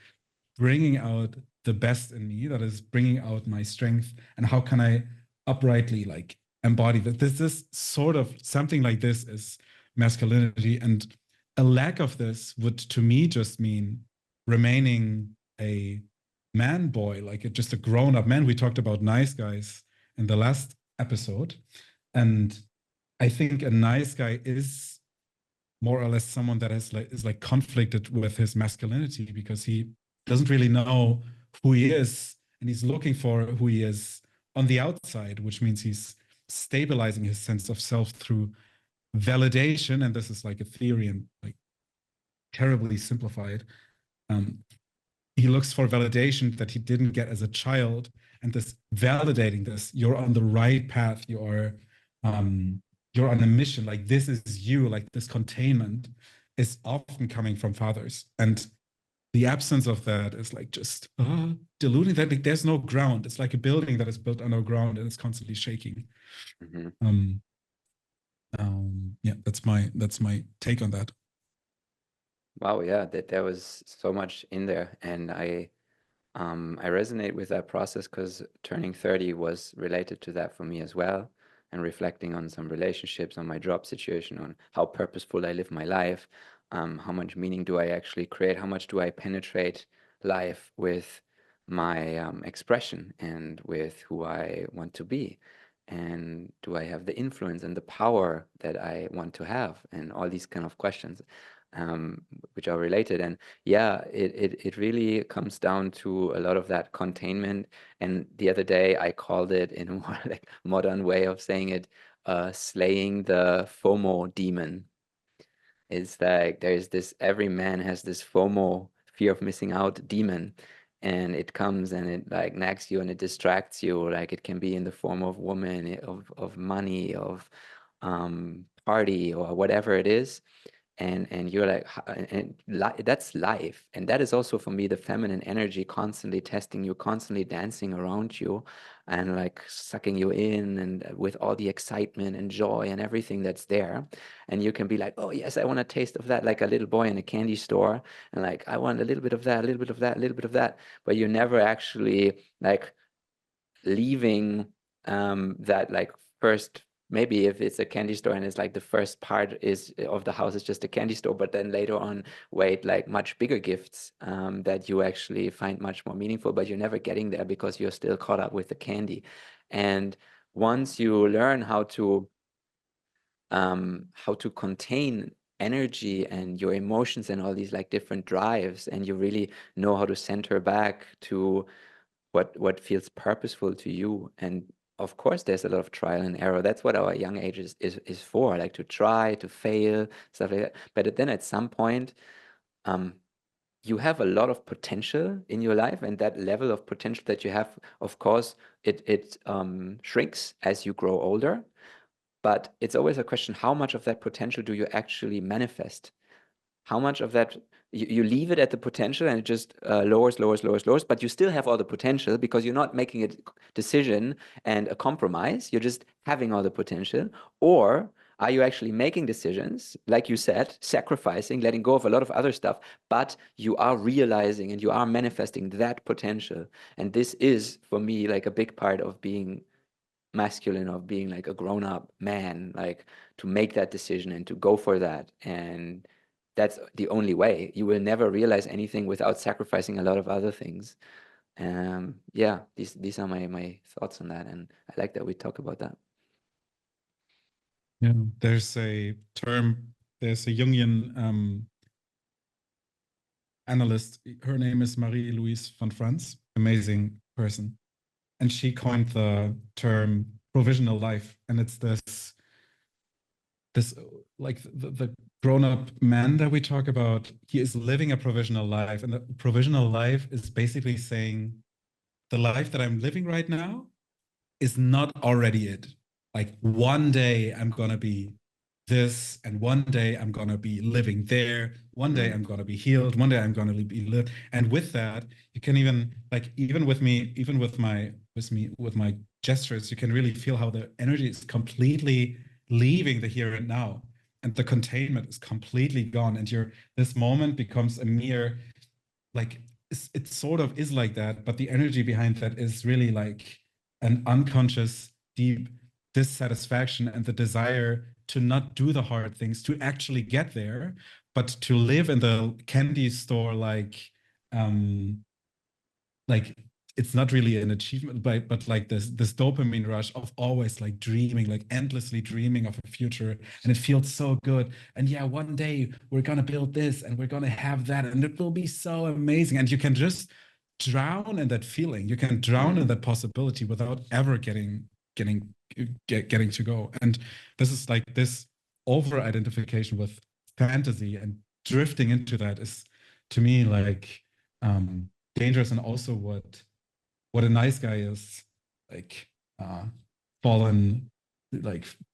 bringing out the best in me, that is bringing out my strength? And how can I uprightly like embody that? This is sort of something like this is masculinity. And a lack of this would, to me, just mean remaining a man boy, like just a grown-up man. We talked about nice guys in the last episode. And I think a nice guy is more or less someone that is like conflicted with his masculinity, because he doesn't really know who he is, and he's looking for who he is on the outside, which means he's stabilizing his sense of self through validation. And this is like a theory and like terribly simplified. He looks for validation that he didn't get as a child, and this validating this, you're on the right path, you're on a mission, like this is you, like this containment is often coming from fathers. And the absence of that is like just diluting that. Like, there's no ground. It's like a building that is built on no ground and it's constantly shaking. Yeah, that's my take on that. Wow, yeah, there was so much in there, and I resonate with that process because turning 30 was related to that for me as well, and reflecting on some relationships, on my job situation, on how purposeful I live my life, how much meaning do I actually create, how much do I penetrate life with my expression and with who I want to be, and do I have the influence and the power that I want to have, and all these kind of questions, which are related. And yeah, it really comes down to a lot of that containment. And the other day I called it, in a more like modern way of saying it, slaying the FOMO demon. It's like there's this, every man has this FOMO, fear of missing out demon, and it comes and it like nags you and it distracts you. Like it can be in the form of woman, of money, of party, or whatever it is. And you're like, that's life. And that is also for me the feminine energy, constantly testing you, constantly dancing around you, and like sucking you in, and with all the excitement and joy and everything that's there. And you can be like, oh yes, I want a taste of that, like a little boy in a candy store, and like I want a little bit of that, a little bit of that, a little bit of that. But you're never actually like leaving that like first, maybe if it's a candy store and it's like the first part is of the house is just a candy store, but then later on wait like much bigger gifts that you actually find much more meaningful, but you're never getting there because you're still caught up with the candy. And once you learn how to contain energy and your emotions and all these like different drives, and you really know how to center back to what feels purposeful to you. And of course there's a lot of trial and error. That's what our young age is for, like to try, to fail, stuff like that. But then at some point you have a lot of potential in your life, and that level of potential that you have, of course it shrinks as you grow older. But it's always a question, how much of that potential do you actually manifest? How much of that you leave it at the potential and it just lowers, but you still have all the potential because you're not making a decision and a compromise. You're just having all the potential. Or are you actually making decisions, like you said, sacrificing, letting go of a lot of other stuff, but you are realizing and you are manifesting that potential? And this is, for me, like a big part of being masculine, of being like a grown-up man, like to make that decision and to go for that. And that's the only way. You will never realize anything without sacrificing a lot of other things. Yeah, these are my thoughts on that, and I like that we talk about that. Yeah, there's a term, there's a Jungian analyst, her name is Marie-Louise von Franz, amazing person. And she coined the term provisional life. And it's this like the grown-up man that we talk about, he is living a provisional life. And the provisional life is basically saying the life that I'm living right now is not already it. Like one day I'm gonna be this, and one day I'm gonna be living there, one day I'm gonna be healed, one day I'm gonna be lived. And with that, you can even like, even with me, even with my gestures, you can really feel how the energy is completely leaving the here and now, and the containment is completely gone, and this moment becomes a mere like, it sort of is like that, but the energy behind that is really like an unconscious deep dissatisfaction and the desire to not do the hard things to actually get there, but to live in the candy store like it's not really an achievement, but like this dopamine rush of always like dreaming, like endlessly dreaming of a future, and it feels so good. And yeah, one day we're gonna build this and we're gonna have that, and it will be so amazing. And you can just drown in that feeling. You can drown in that possibility without ever getting to go. And this is like this over identification with fantasy and drifting into that is, to me, like dangerous, and also what a nice guy is like falling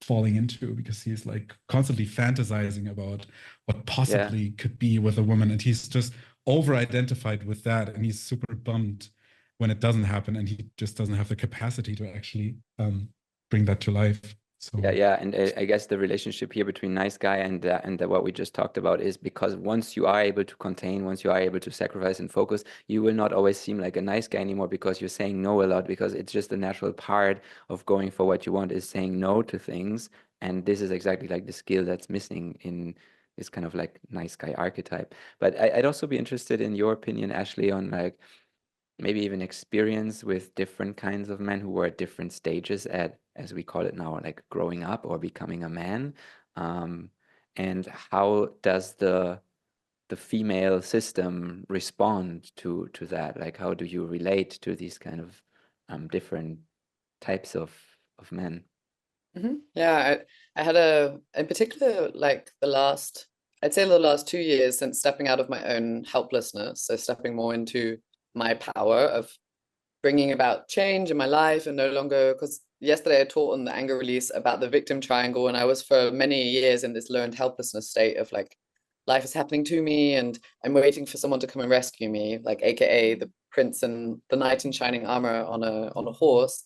into, because he's like constantly fantasizing about what possibly could be with a woman, and he's just over identified with that, and he's super bummed when it doesn't happen, and he just doesn't have the capacity to actually bring that to life. So yeah, and I guess the relationship here between nice guy and what we just talked about is because once you are able to contain, once you are able to sacrifice and focus, you will not always seem like a nice guy anymore, because you're saying no a lot, because it's just a natural part of going for what you want is saying no to things. And this is exactly like the skill that's missing in this kind of like nice guy archetype. But I'd also be interested in your opinion, Ashley, on like maybe even experience with different kinds of men who were at different stages at, as we call it now, like growing up or becoming a man. And how does the female system respond to that? Like, how do you relate to these kind of different types of men? Yeah, I had in particular, like I'd say the last 2 years since stepping out of my own helplessness, so stepping more into my power of bringing about change in my life, and no longer, because yesterday I taught on the anger release about the victim triangle, and I was for many years in this learned helplessness state of like, life is happening to me and I'm waiting for someone to come and rescue me, like AKA the prince and the knight in shining armor on a horse.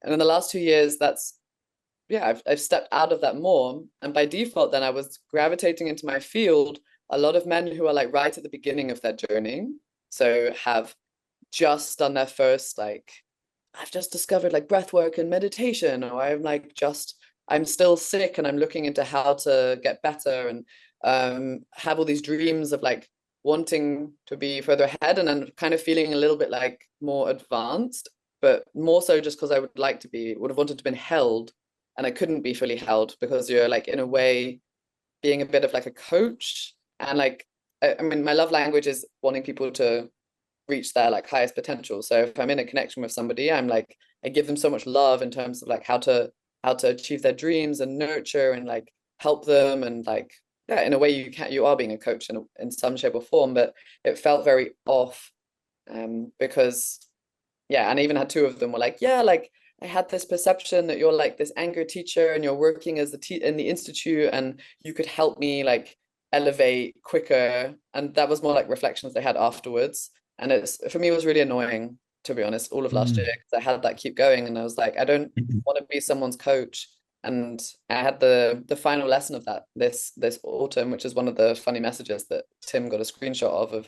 And in the last 2 years, I've stepped out of that more, and by default then I was gravitating into my field a lot of men who are like right at the beginning of their journey, so have just done their first, like, I've just discovered like breath work and meditation, or I'm still sick and I'm looking into how to get better, and have all these dreams of like wanting to be further ahead, and then kind of feeling a little bit like more advanced, but more so just because I would have wanted to been held, and I couldn't be fully held because you're like in a way being a bit of like a coach, and like I mean my love language is wanting people to reach their like highest potential. So if I'm in a connection with somebody, I'm like, I give them so much love in terms of like how to achieve their dreams and nurture and like help them, and like, yeah, in a way you are being a coach in some shape or form, but it felt very off, because yeah, and I even had two of them were like, yeah, like I had this perception that you're like this anger teacher and you're working as in the institute and you could help me like elevate quicker, and that was more like reflections they had afterwards. And for me, it was really annoying, to be honest, all of last year, because I had that keep going, and I was like, I don't want to be someone's coach. And I had the final lesson of that this autumn, which is one of the funny messages that Tim got a screenshot of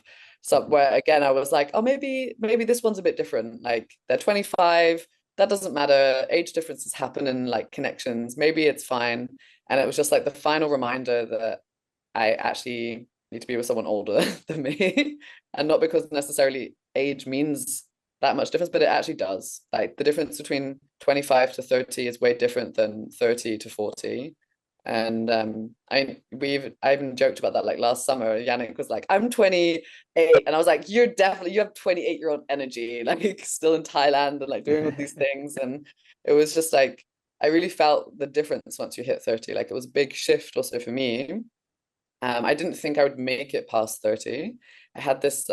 where again I was like, oh, maybe this one's a bit different. Like they're 25, that doesn't matter. Age differences happen in like connections. Maybe it's fine. And it was just like the final reminder that I actually need to be with someone older than me, and not because necessarily age means that much difference, but it actually does. Like the difference between 25 to 30 is way different than 30 to 40. And I even joked about that like last summer. Jannick was like, I'm 28, and I was like, you have 28-year-old energy, like still in Thailand and like doing all these things. And it was just like I really felt the difference once you hit 30. Like it was a big shift also for me. I didn't think I would make it past 30. I had this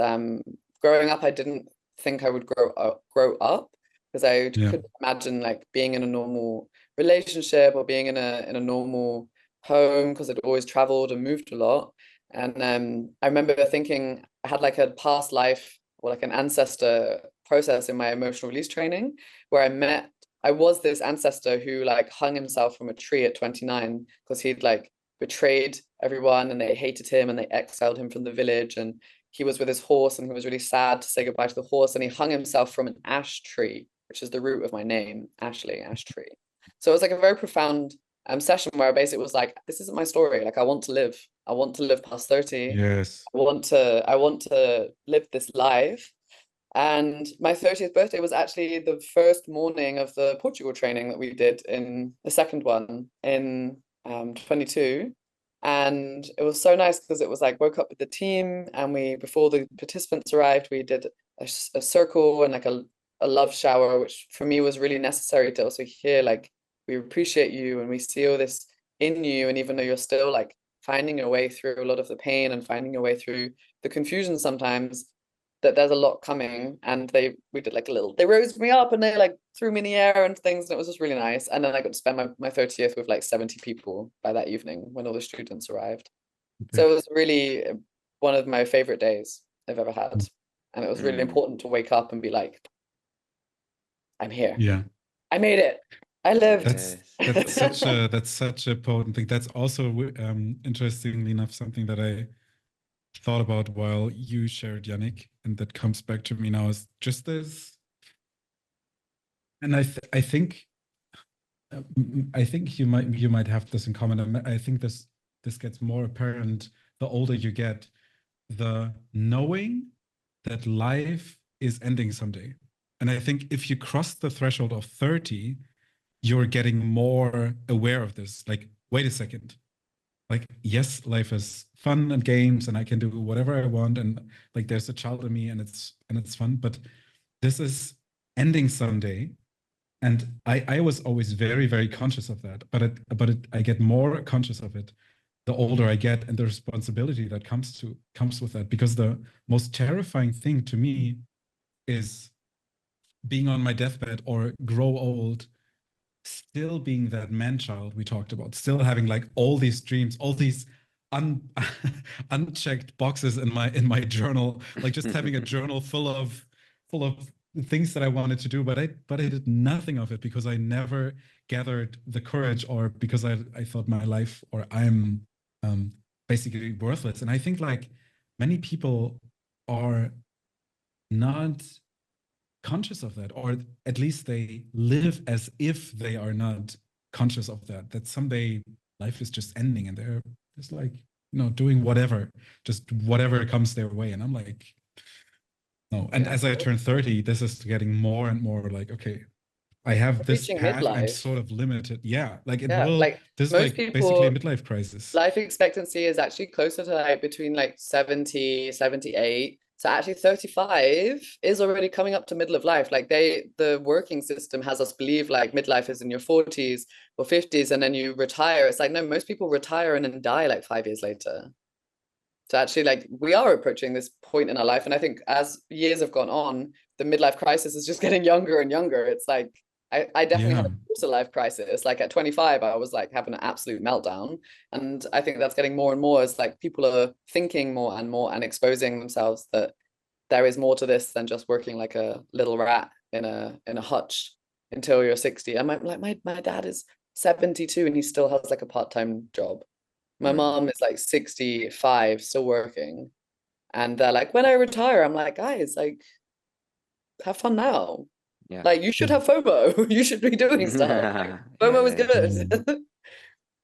growing up, I didn't think I would grow up because I couldn't imagine like being in a normal relationship or being in a normal home, because I'd always traveled and moved a lot. And I remember thinking I had like a past life or like an ancestor process in my emotional release training where I was this ancestor who like hung himself from a tree at 29 because he'd like betrayed everyone and they hated him and they exiled him from the village, and he was with his horse and he was really sad to say goodbye to the horse, and he hung himself from an ash tree, which is the root of my name, Ashley, ash tree. So it was like a very profound session where I basically was like, this isn't my story. Like I want to live past 30. Yes. I want to live this life. And my 30th birthday was actually the first morning of the Portugal training that we did in the second one in 22. And it was so nice because it was like woke up with the team, and we, before the participants arrived, we did a circle and like a love shower, which for me was really necessary to also hear like, we appreciate you and we see all this in you. And even though you're still like finding your way through a lot of the pain and finding your way through the confusion sometimes, that there's a lot coming. And we did like they rose me up and they like threw me in the air and things, and it was just really nice. And then I got to spend my 30th with like 70 people by that evening when all the students arrived. Okay. So it was really one of my favorite days I've ever had. And it was really important to wake up and be like, I'm here. Yeah. I made it. I lived. That's such a potent thing. That's also interestingly enough something that I thought about while you shared, Jannick, and that comes back to me now, is just this. And I think you might have this in common. I think this gets more apparent the older you get, the knowing that life is ending someday. And I think if you cross the threshold of 30, you're getting more aware of this. Like, wait a second. Like, yes, life is fun and games, and I can do whatever I want, and like there's a child in me, and it's fun, but this is ending someday. And I was always very, very conscious of that, but I get more conscious of it the older I get, and the responsibility that comes with that. Because the most terrifying thing to me is being on my deathbed or grow old, still being that man child we talked about, still having like all these dreams, all these unchecked boxes in my journal, like just having a journal full of things that I wanted to do, but I did nothing of it because I never gathered the courage, or because I thought my life, or I'm basically worthless. And I think like many people are not conscious of that, or at least they live as if they are not conscious of that someday life is just ending, and they're just like, doing whatever comes their way. And I'm like, no. And as I turn 30, this is getting more and more like, okay, I have this path, I'm sort of limited. Yeah, like this is like basically a midlife crisis. Life expectancy is actually closer to like between like 70, 78. So actually 35 is already coming up to middle of life. Like the working system has us believe like midlife is in your 40s or 50s, and then you retire. It's like, no, most people retire and then die like 5 years later. So actually, like, we are approaching this point in our life. And I think as years have gone on, the midlife crisis is just getting younger and younger. It's like, I definitely had a quarter life crisis. Like at 25, I was like having an absolute meltdown. And I think that's getting more and more as like people are thinking more and more and exposing themselves that there is more to this than just working like a little rat in a hutch until you're 60. And my dad is 72 and he still has like a part-time job. My mom is like 65, still working. And they're like, when I retire, I'm like, guys, like, have fun now. Yeah. Like, you should have FOMO. You should be doing stuff. Like, FOMO is good.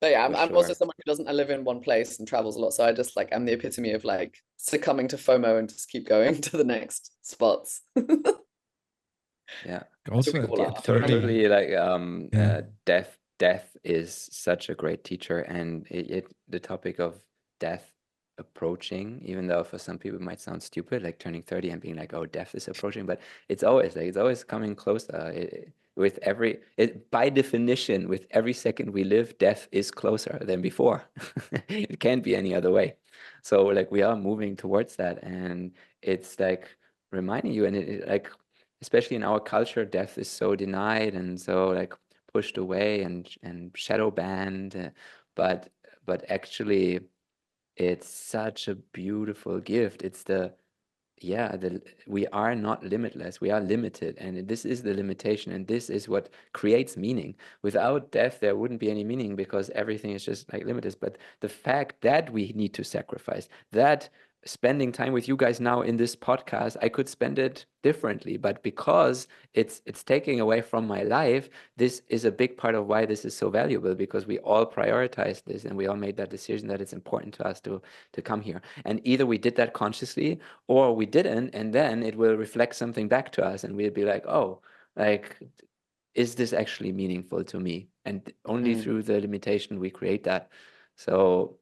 But yeah, I'm also someone who doesn't live in one place and travels a lot. So I just like, I'm the epitome of like succumbing to FOMO and just keep going to the next spots. Yeah. Also, totally like death is such a great teacher, and the topic of death approaching, even though for some people it might sound stupid, like turning 30 and being like, oh, death is approaching, but it's always coming closer. By definition, with every second we live, death is closer than before. It can't be any other way. So like we are moving towards that, and it's like reminding you, and it like, especially in our culture, death is so denied and so like pushed away and shadow banned, but actually it's such a beautiful gift. It's we are not limitless, we are limited, and this is the limitation, and this is what creates meaning. Without death there wouldn't be any meaning, because everything is just like limitless. But the fact that we need to sacrifice, that spending time with you guys now in this podcast, I could spend it differently, but because it's taking away from my life, this is a big part of why this is so valuable, because we all prioritize this and we all made that decision that it's important to us to come here. And either we did that consciously or we didn't, and then it will reflect something back to us and we'll be like, oh, like, is this actually meaningful to me? And only through the limitation we create that. So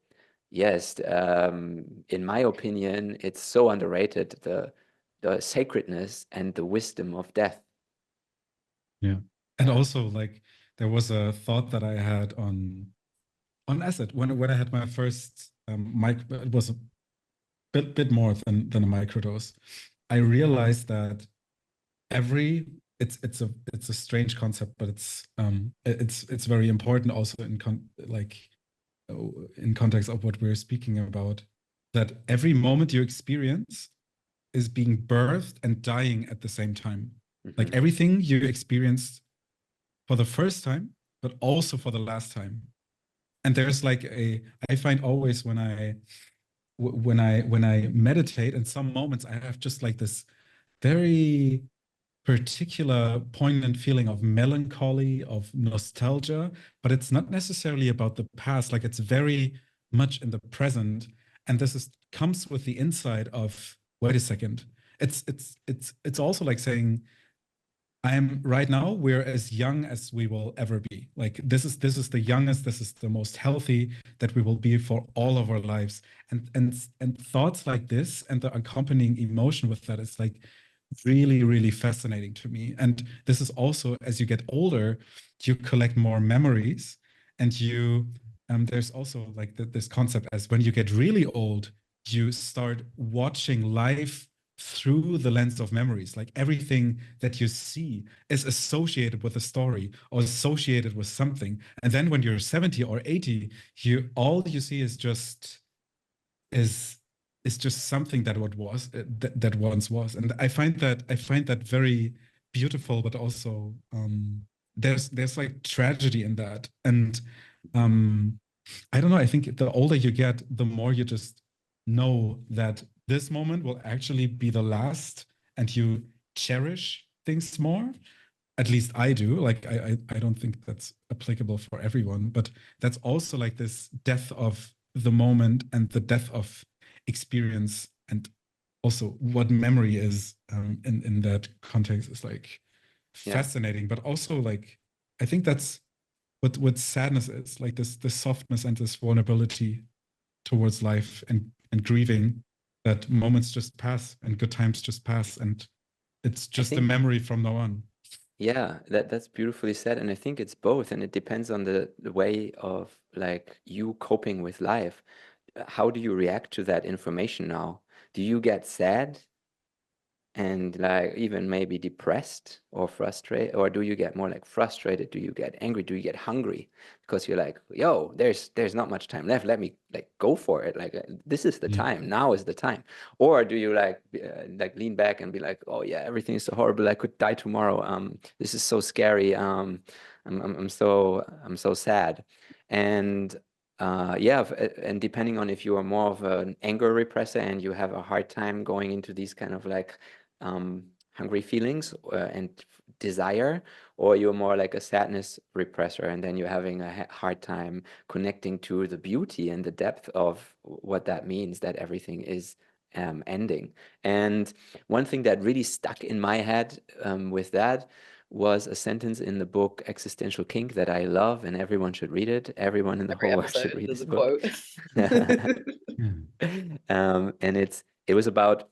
yes, in my opinion, it's so underrated, the sacredness and the wisdom of death. Yeah. And also, like, there was a thought that I had on acid when I had my first it was a bit more than a microdose. I realized that it's a strange concept, but it's very important also in context of what we're speaking about, that every moment you experience is being birthed and dying at the same time. Like everything you experienced for the first time, but also for the last time. And there's like I find always when I meditate, in some moments I have just like this very particular poignant feeling of melancholy, of nostalgia, but it's not necessarily about the past. Like it's very much in the present, and comes with the insight of, wait a second. It's also like saying, right now, we're as young as we will ever be. Like this is the youngest, this is the most healthy that we will be for all of our lives. And thoughts like this and the accompanying emotion with that is like really, really fascinating to me. And this is also, as you get older, you collect more memories, and there's also like this concept as when you get really old, you start watching life through the lens of memories. Like everything that you see is associated with a story or associated with something. And then when you're 70 or 80, all you see is just something that once was. And I find that very beautiful, but also there's like tragedy in that. And I don't know, I think the older you get, the more you just know that this moment will actually be the last, and you cherish things more. At least I do. Like I don't think that's applicable for everyone, but that's also like this death of the moment and the death of experience, and also what memory is in that context is like fascinating. But also like I think that's what sadness is, like this softness and this vulnerability towards life and grieving, that moments just pass and good times just pass, and it's just a memory from now on. Yeah, that's beautifully said. And I think it's both, and it depends on the way of like you coping with life. How do you react to that information now? Do you get sad and like even maybe depressed or frustrated, or do you get more like frustrated? Do you get angry? Do you get hungry because you're like, yo, there's not much time left, let me like go for it, like this is the time, now is the time? Or do you like lean back and be like, oh yeah, everything is so horrible, I could die tomorrow, this is so scary, I'm so sad. And yeah, and depending on if you are more of an anger repressor and you have a hard time going into these kind of like hungry feelings and desire, or you're more like a sadness repressor and then you're having a hard time connecting to the beauty and the depth of what that means, that everything is ending. And one thing that really stuck in my head with that was a sentence in the book Existential Kink that I love, and everyone should read it. Everyone in the whole world should read this book. And it was about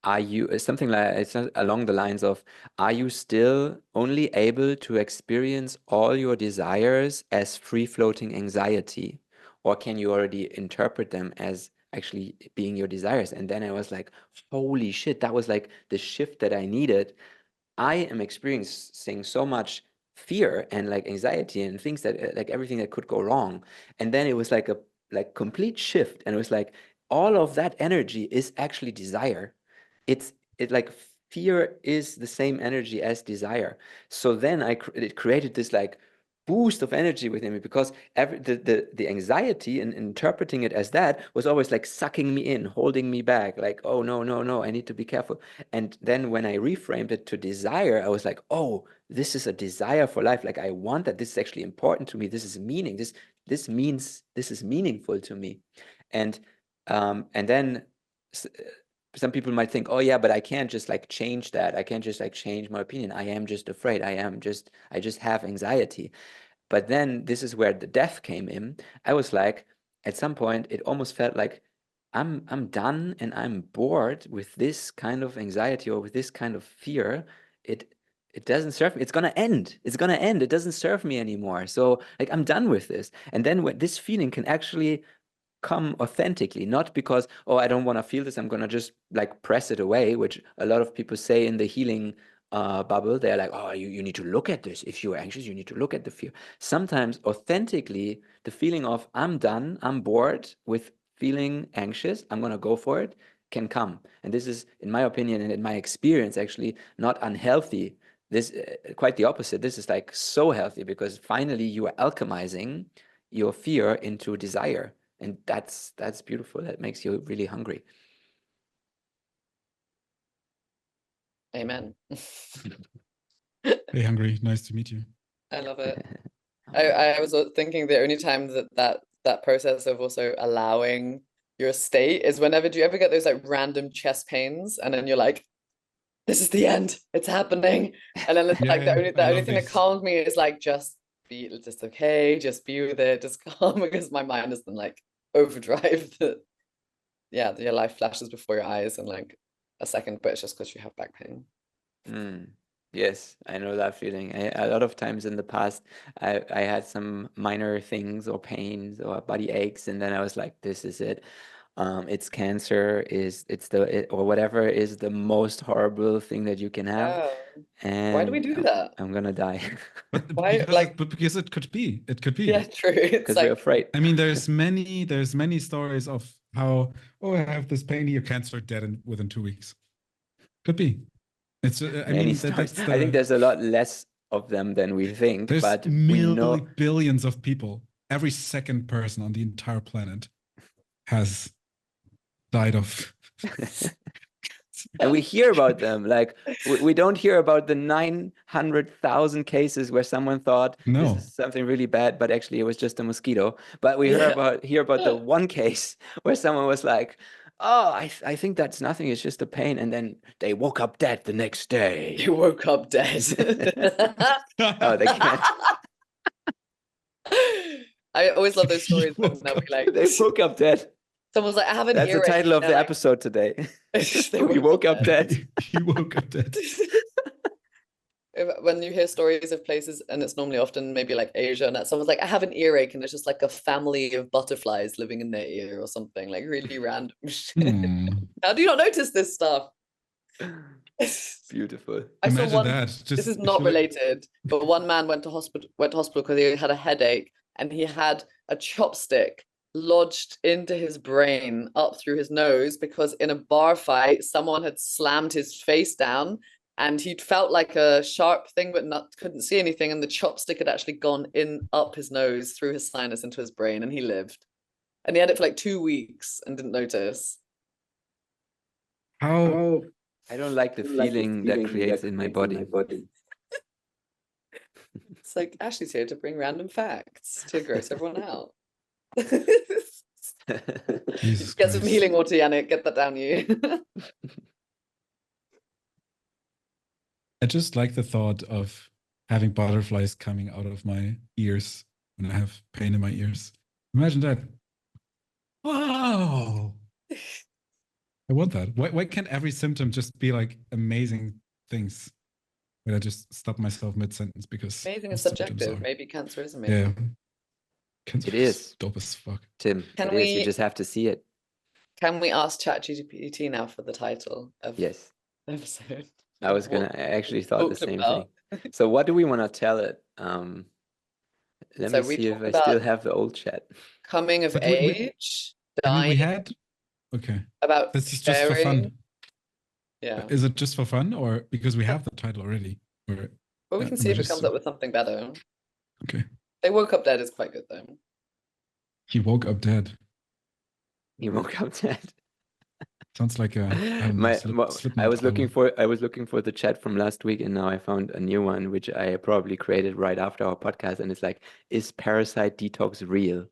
are you something like, it's along the lines of, are you still only able to experience all your desires as free-floating anxiety, or can you already interpret them as actually being your desires? And then I was like, holy shit, that was like the shift that I needed. I am experiencing so much fear and like anxiety and things that like everything that could go wrong. And then it was like a complete shift, and it was like all of that energy is actually desire. It like fear is the same energy as desire. So then it created this like boost of energy within me, because the anxiety and interpreting it as that was always like sucking me in, holding me back, like, oh no, I need to be careful. And then when I reframed it to desire, I was like, oh, this is a desire for life. Like, I want that. This is actually important to me. This is meaning. This means this is meaningful to me. And then some people might think, oh yeah, but I can't just like change that. I can't just like change my opinion. I am just afraid. I just have anxiety. But then this is where the death came in. I was like, at some point, it almost felt like I'm done and I'm bored with this kind of anxiety or with this kind of fear. It doesn't serve me. It's gonna end. It's gonna end. It doesn't serve me anymore. So like, I'm done with this. And then when this feeling can actually come authentically, not because, oh, I don't want to feel this, I'm going to just like press it away, which a lot of people say in the healing bubble. They're like, oh, you need to look at this. If you're anxious, you need to look at the fear. Sometimes authentically, the feeling of I'm done, I'm bored with feeling anxious, I'm going to go for it, can come. And this is, in my opinion and in my experience, actually not unhealthy. This quite the opposite. This is like so healthy, because finally you are alchemizing your fear into desire. And that's beautiful. That makes you really hungry. Amen. Hey, hungry. Nice to meet you. I love it. I was thinking the only time that process of also allowing your state is whenever, do you ever get those like random chest pains and then you're like, this is the end, it's happening. And then it's like the only thing that calmed me is like, just okay, just be with it, just calm, because my mind is then like overdrive that, yeah, your life flashes before your eyes in like a second, but it's just because you have back pain. Yes, I know that feeling. A lot of times in the past, I had some minor things or pains or body aches, and then I was like, this is it. It's cancer, or whatever is the most horrible thing that you can have. Yeah. And why do we do that? I'm gonna die. Why? Because it could be. It could be. Yeah, true. Because we're afraid. I mean, there's many stories of how, oh, I have this pain here, cancer, dead within 2 weeks. Could be. It's I mean, I think there's a lot less of them than we think. There's but we know billions of people. Every second person on the entire planet has died of. And we hear about them. Like, we don't hear about the 900,000 cases where someone thought this is something really bad, but actually it was just a mosquito. But we hear about the one case where someone was like, oh, I think that's nothing, it's just a pain. And then they woke up dead the next day. You woke up dead. Oh, they can't. I always love those stories when they'll be like, they woke up dead. Someone's like, I have an earache. That's the title of the episode today. We woke up dead. You woke up dead. When you hear stories of places, and it's normally often maybe like Asia, and that someone's like, I have an earache, and it's just like a family of butterflies living in their ear or something, like really random shit. How do you not notice this stuff? Beautiful. Imagine saw one, that. This is not related, but one man went to hospital because he had a headache, and he had a chopstick lodged into his brain up through his nose, because in a bar fight someone had slammed his face down and he'd felt like a sharp thing but couldn't see anything, and the chopstick had actually gone in up his nose through his sinus into his brain, and he lived. And he had it for like 2 weeks and didn't notice. How I don't like the feeling that creates in my body. It's like, Ashley's here to bring random facts to gross everyone out. Get some healing water, Jannick. Get that down you. I just like the thought of having butterflies coming out of my ears when I have pain in my ears. Imagine that. Wow. I want that. Why can't every symptom just be like amazing things? Where I just stop myself mid-sentence because amazing is subjective. Maybe cancer is amazing. Yeah. Cancer it is dope as fuck. Tim, you just have to see it. Can we ask ChatGPT now for the title of yes episode? I actually thought the same thing. So what do we want to tell it? Let me see if I still have the old chat. Coming of age, dying. We had about this is just for fun. Yeah. Is it just for fun, or because we have the title already? Well, we can see if it comes up with something better. Okay. They woke up dead is quite good though. He woke up dead. He woke up dead. Sounds like a I don't know, I was looking Slipknot for the chat from last week, and now I found a new one which I probably created right after our podcast, and it's like, is parasite detox real?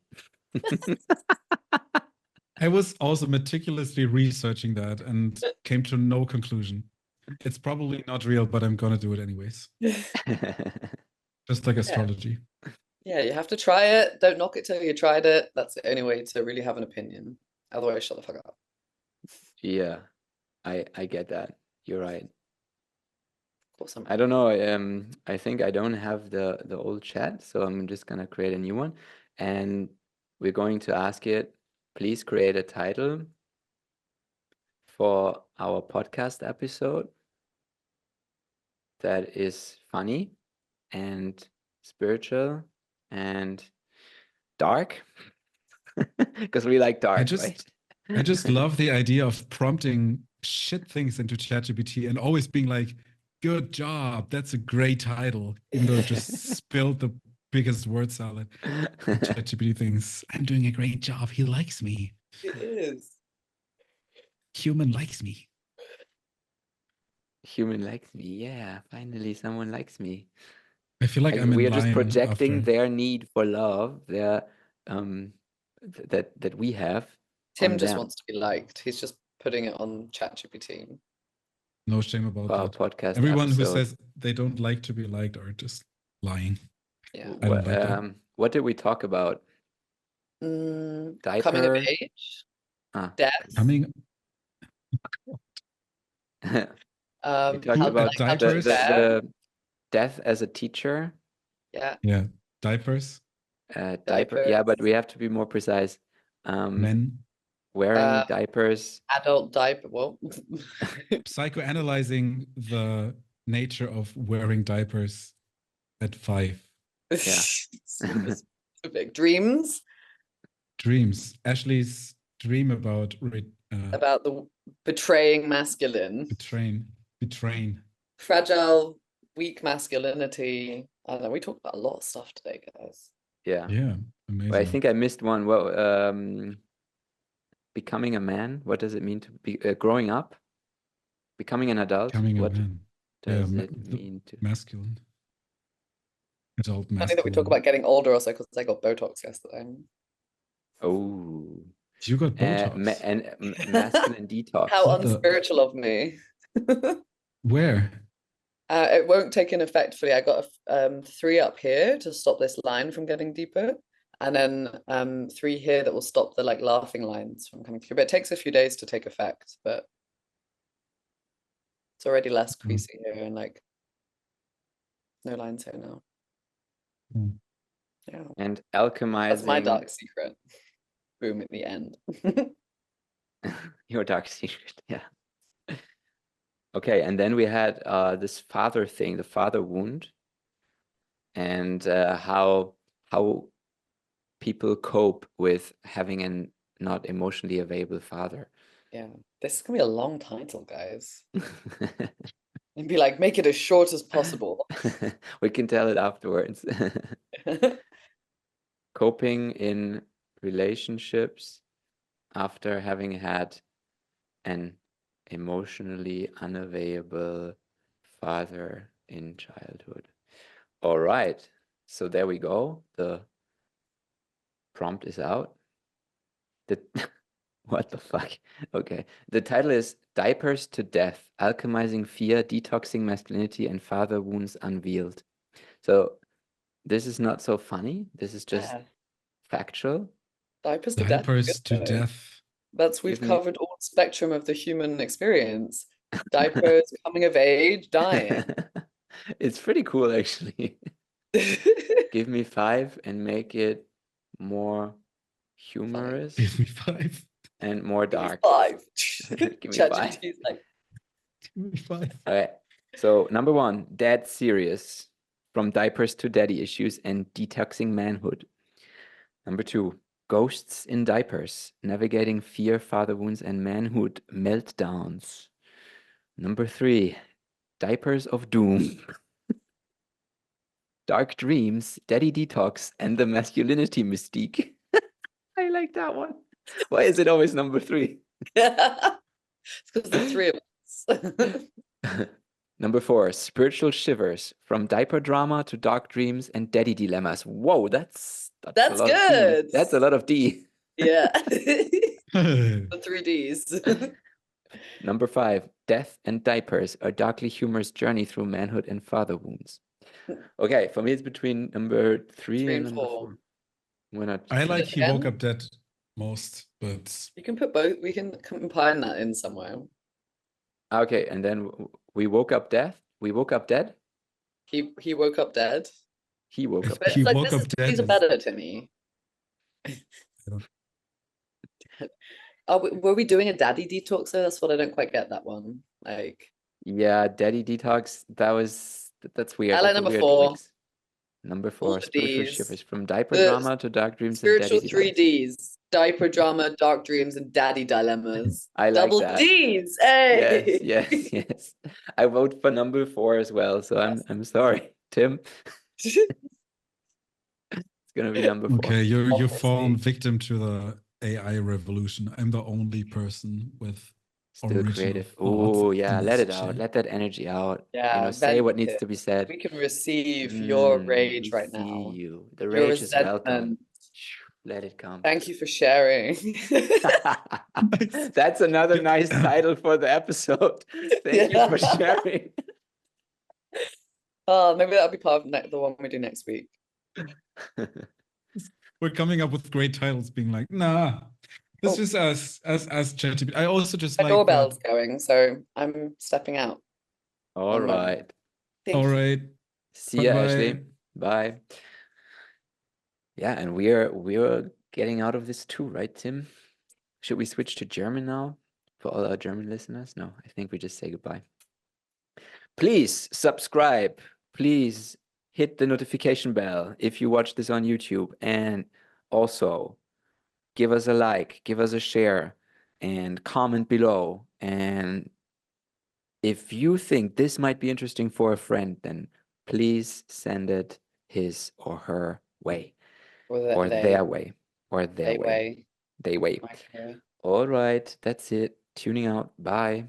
I was also meticulously researching that and came to no conclusion. It's probably not real, but I'm gonna do it anyways. Just like astrology. Yeah, you have to try it. Don't knock it till you tried it. That's the only way to really have an opinion. Otherwise, shut the fuck up. Yeah, I get that. You're right. Of course I'm I don't know. I think I don't have the old chat, so I'm just gonna create a new one, and we're going to ask it, please create a title for our podcast episode that is funny and spiritual and dark, because we like dark, right? I just love the idea of prompting shit things into ChatGPT and always being like, good job, that's a great title, even though it just spilled the biggest word salad. ChatGPT thinks, I'm doing a great job. He likes me. It is. Human likes me. Human likes me. Yeah, finally someone likes me. I feel like I'm in we are just line projecting after. their need for love, their that we have. Tim just wants to be liked. He's just putting it on ChatGPT. No shame about for our that. podcast Everyone who episode. says they don't like to be liked are just lying. Yeah. I don't like that. What did we talk about? Coming of Diaper. age, Ah. death. Coming. We talked how about diapers. the death as a teacher. Yeah. Yeah. Diapers. Diaper. Yeah, but we have to be more precise. Men. Wearing diapers. Adult diaper. Well. Psychoanalyzing the nature of wearing diapers at 5. Yeah. Specific. Dreams. Dreams. Ashley's dream about the betraying masculine. Betraying. Fragile, weak masculinity. I don't know. We talked about a lot of stuff today, guys. Yeah. Yeah. Amazing. Well, I think I missed one. Well, becoming a man. What does it mean to be growing up? Becoming an adult. Becoming what a man. does it mean to masculine? Adult masculine. Funny that we talk about getting older also because I got Botox yesterday. Oh. You got Botox. And masculine detox. How unspiritual of me. Where? It won't take an effect fully. I got 3 up here to stop this line from getting deeper, and then 3 here that will stop the laughing lines from coming through. But it takes a few days to take effect, but it's already less creasy here and no lines here now. Yeah. And alchemizing. That's my dark secret. Boom at the end. Your dark secret, yeah. Okay, and then we had this father thing, the father wound, and how people cope with having a not emotionally available father. Yeah, this is gonna be a long title, guys. And be like, make it as short as possible. We can tell it afterwards. Coping in relationships after having had an emotionally unavailable father in childhood. All right, so there we go. The prompt is out. What the fuck? Okay, the title is Diapers to Death, Alchemizing Fear, Detoxing Masculinity, and Father Wounds Unveiled. So this is not so funny. This is just factual. Diapers to death. We've covered all spectrum of the human experience. Diapers, coming of age, dying. It's pretty cool, actually. Give me 5 and make it more humorous. Give me 5. And more dark. Give me 5. Give me 5. All right. So number 1, dead serious. From diapers to daddy issues and detoxing manhood. Number 2, ghosts in diapers, navigating fear, father wounds, and manhood meltdowns. Number 3, diapers of doom. dark dreams, daddy detox, and the masculinity mystique. I like that one. Why is it always number 3? It's because there's 3 of us. Number 4, spiritual shivers, from diaper drama to dark dreams and daddy dilemmas. Whoa, that's a That's lot of D. good. That's a lot of D. Yeah. The 3 Ds. Number 5, death and diapers, a darkly humorous journey through manhood and father wounds. Okay, for me it's between number 3 3 and and number 4. 4. Why not? I like he woke Again? up dead most, but You can put both. We can combine that in somewhere. Okay, and then we woke up death. We woke up dead. He woke up dead. He woke if up But dead. he like, woke this up is, dead, these are is- better, Timmy. don't- Were we doing a daddy detox though? That's what I don't quite get, that one. Like, Yeah, daddy detox. That's weird. I like That's a number weird 4. mix. Number All 4, the spiritual Ds. shivers, from diaper The drama to dark dreams and daddy spiritual 3 dilemmas. Ds: diaper drama, dark dreams, and daddy dilemmas. I like Double that. Ds. Hey. Yes. I vote for number 4 as well. So I'm sorry, Tim. It's gonna be number 4. Okay, you've Obviously. fallen victim to the AI revolution. I'm the only person with Still original creative. thoughts Oh yeah, in let this it out. chat. Let that energy out. Yeah, Say what vent needs it. to be said. We can receive your rage We right see now. you. The Your rage is welcome. resentment. Let it come. Thank you for sharing. That's another nice title for the episode. Thank you for sharing. Oh, maybe that'll be part of the one we do next week. We're coming up with great titles, being like, nah, this is as ChatGPT. I also just My like doorbell's going, so I'm stepping out. All One moment. right. Thank all you. right. See ya, Bye-bye. Ashley. Bye. Yeah, and we're getting out of this too, right, Tim? Should we switch to German now for all our German listeners? No, I think we just say goodbye. Please subscribe. Please hit the notification bell if you watch this on YouTube, and also give us a like, give us a share, and comment below. And if you think this might be interesting for a friend, then please send it his or her way, or their way, or their way. They way. Okay. All right, that's it. Tuning out. Bye.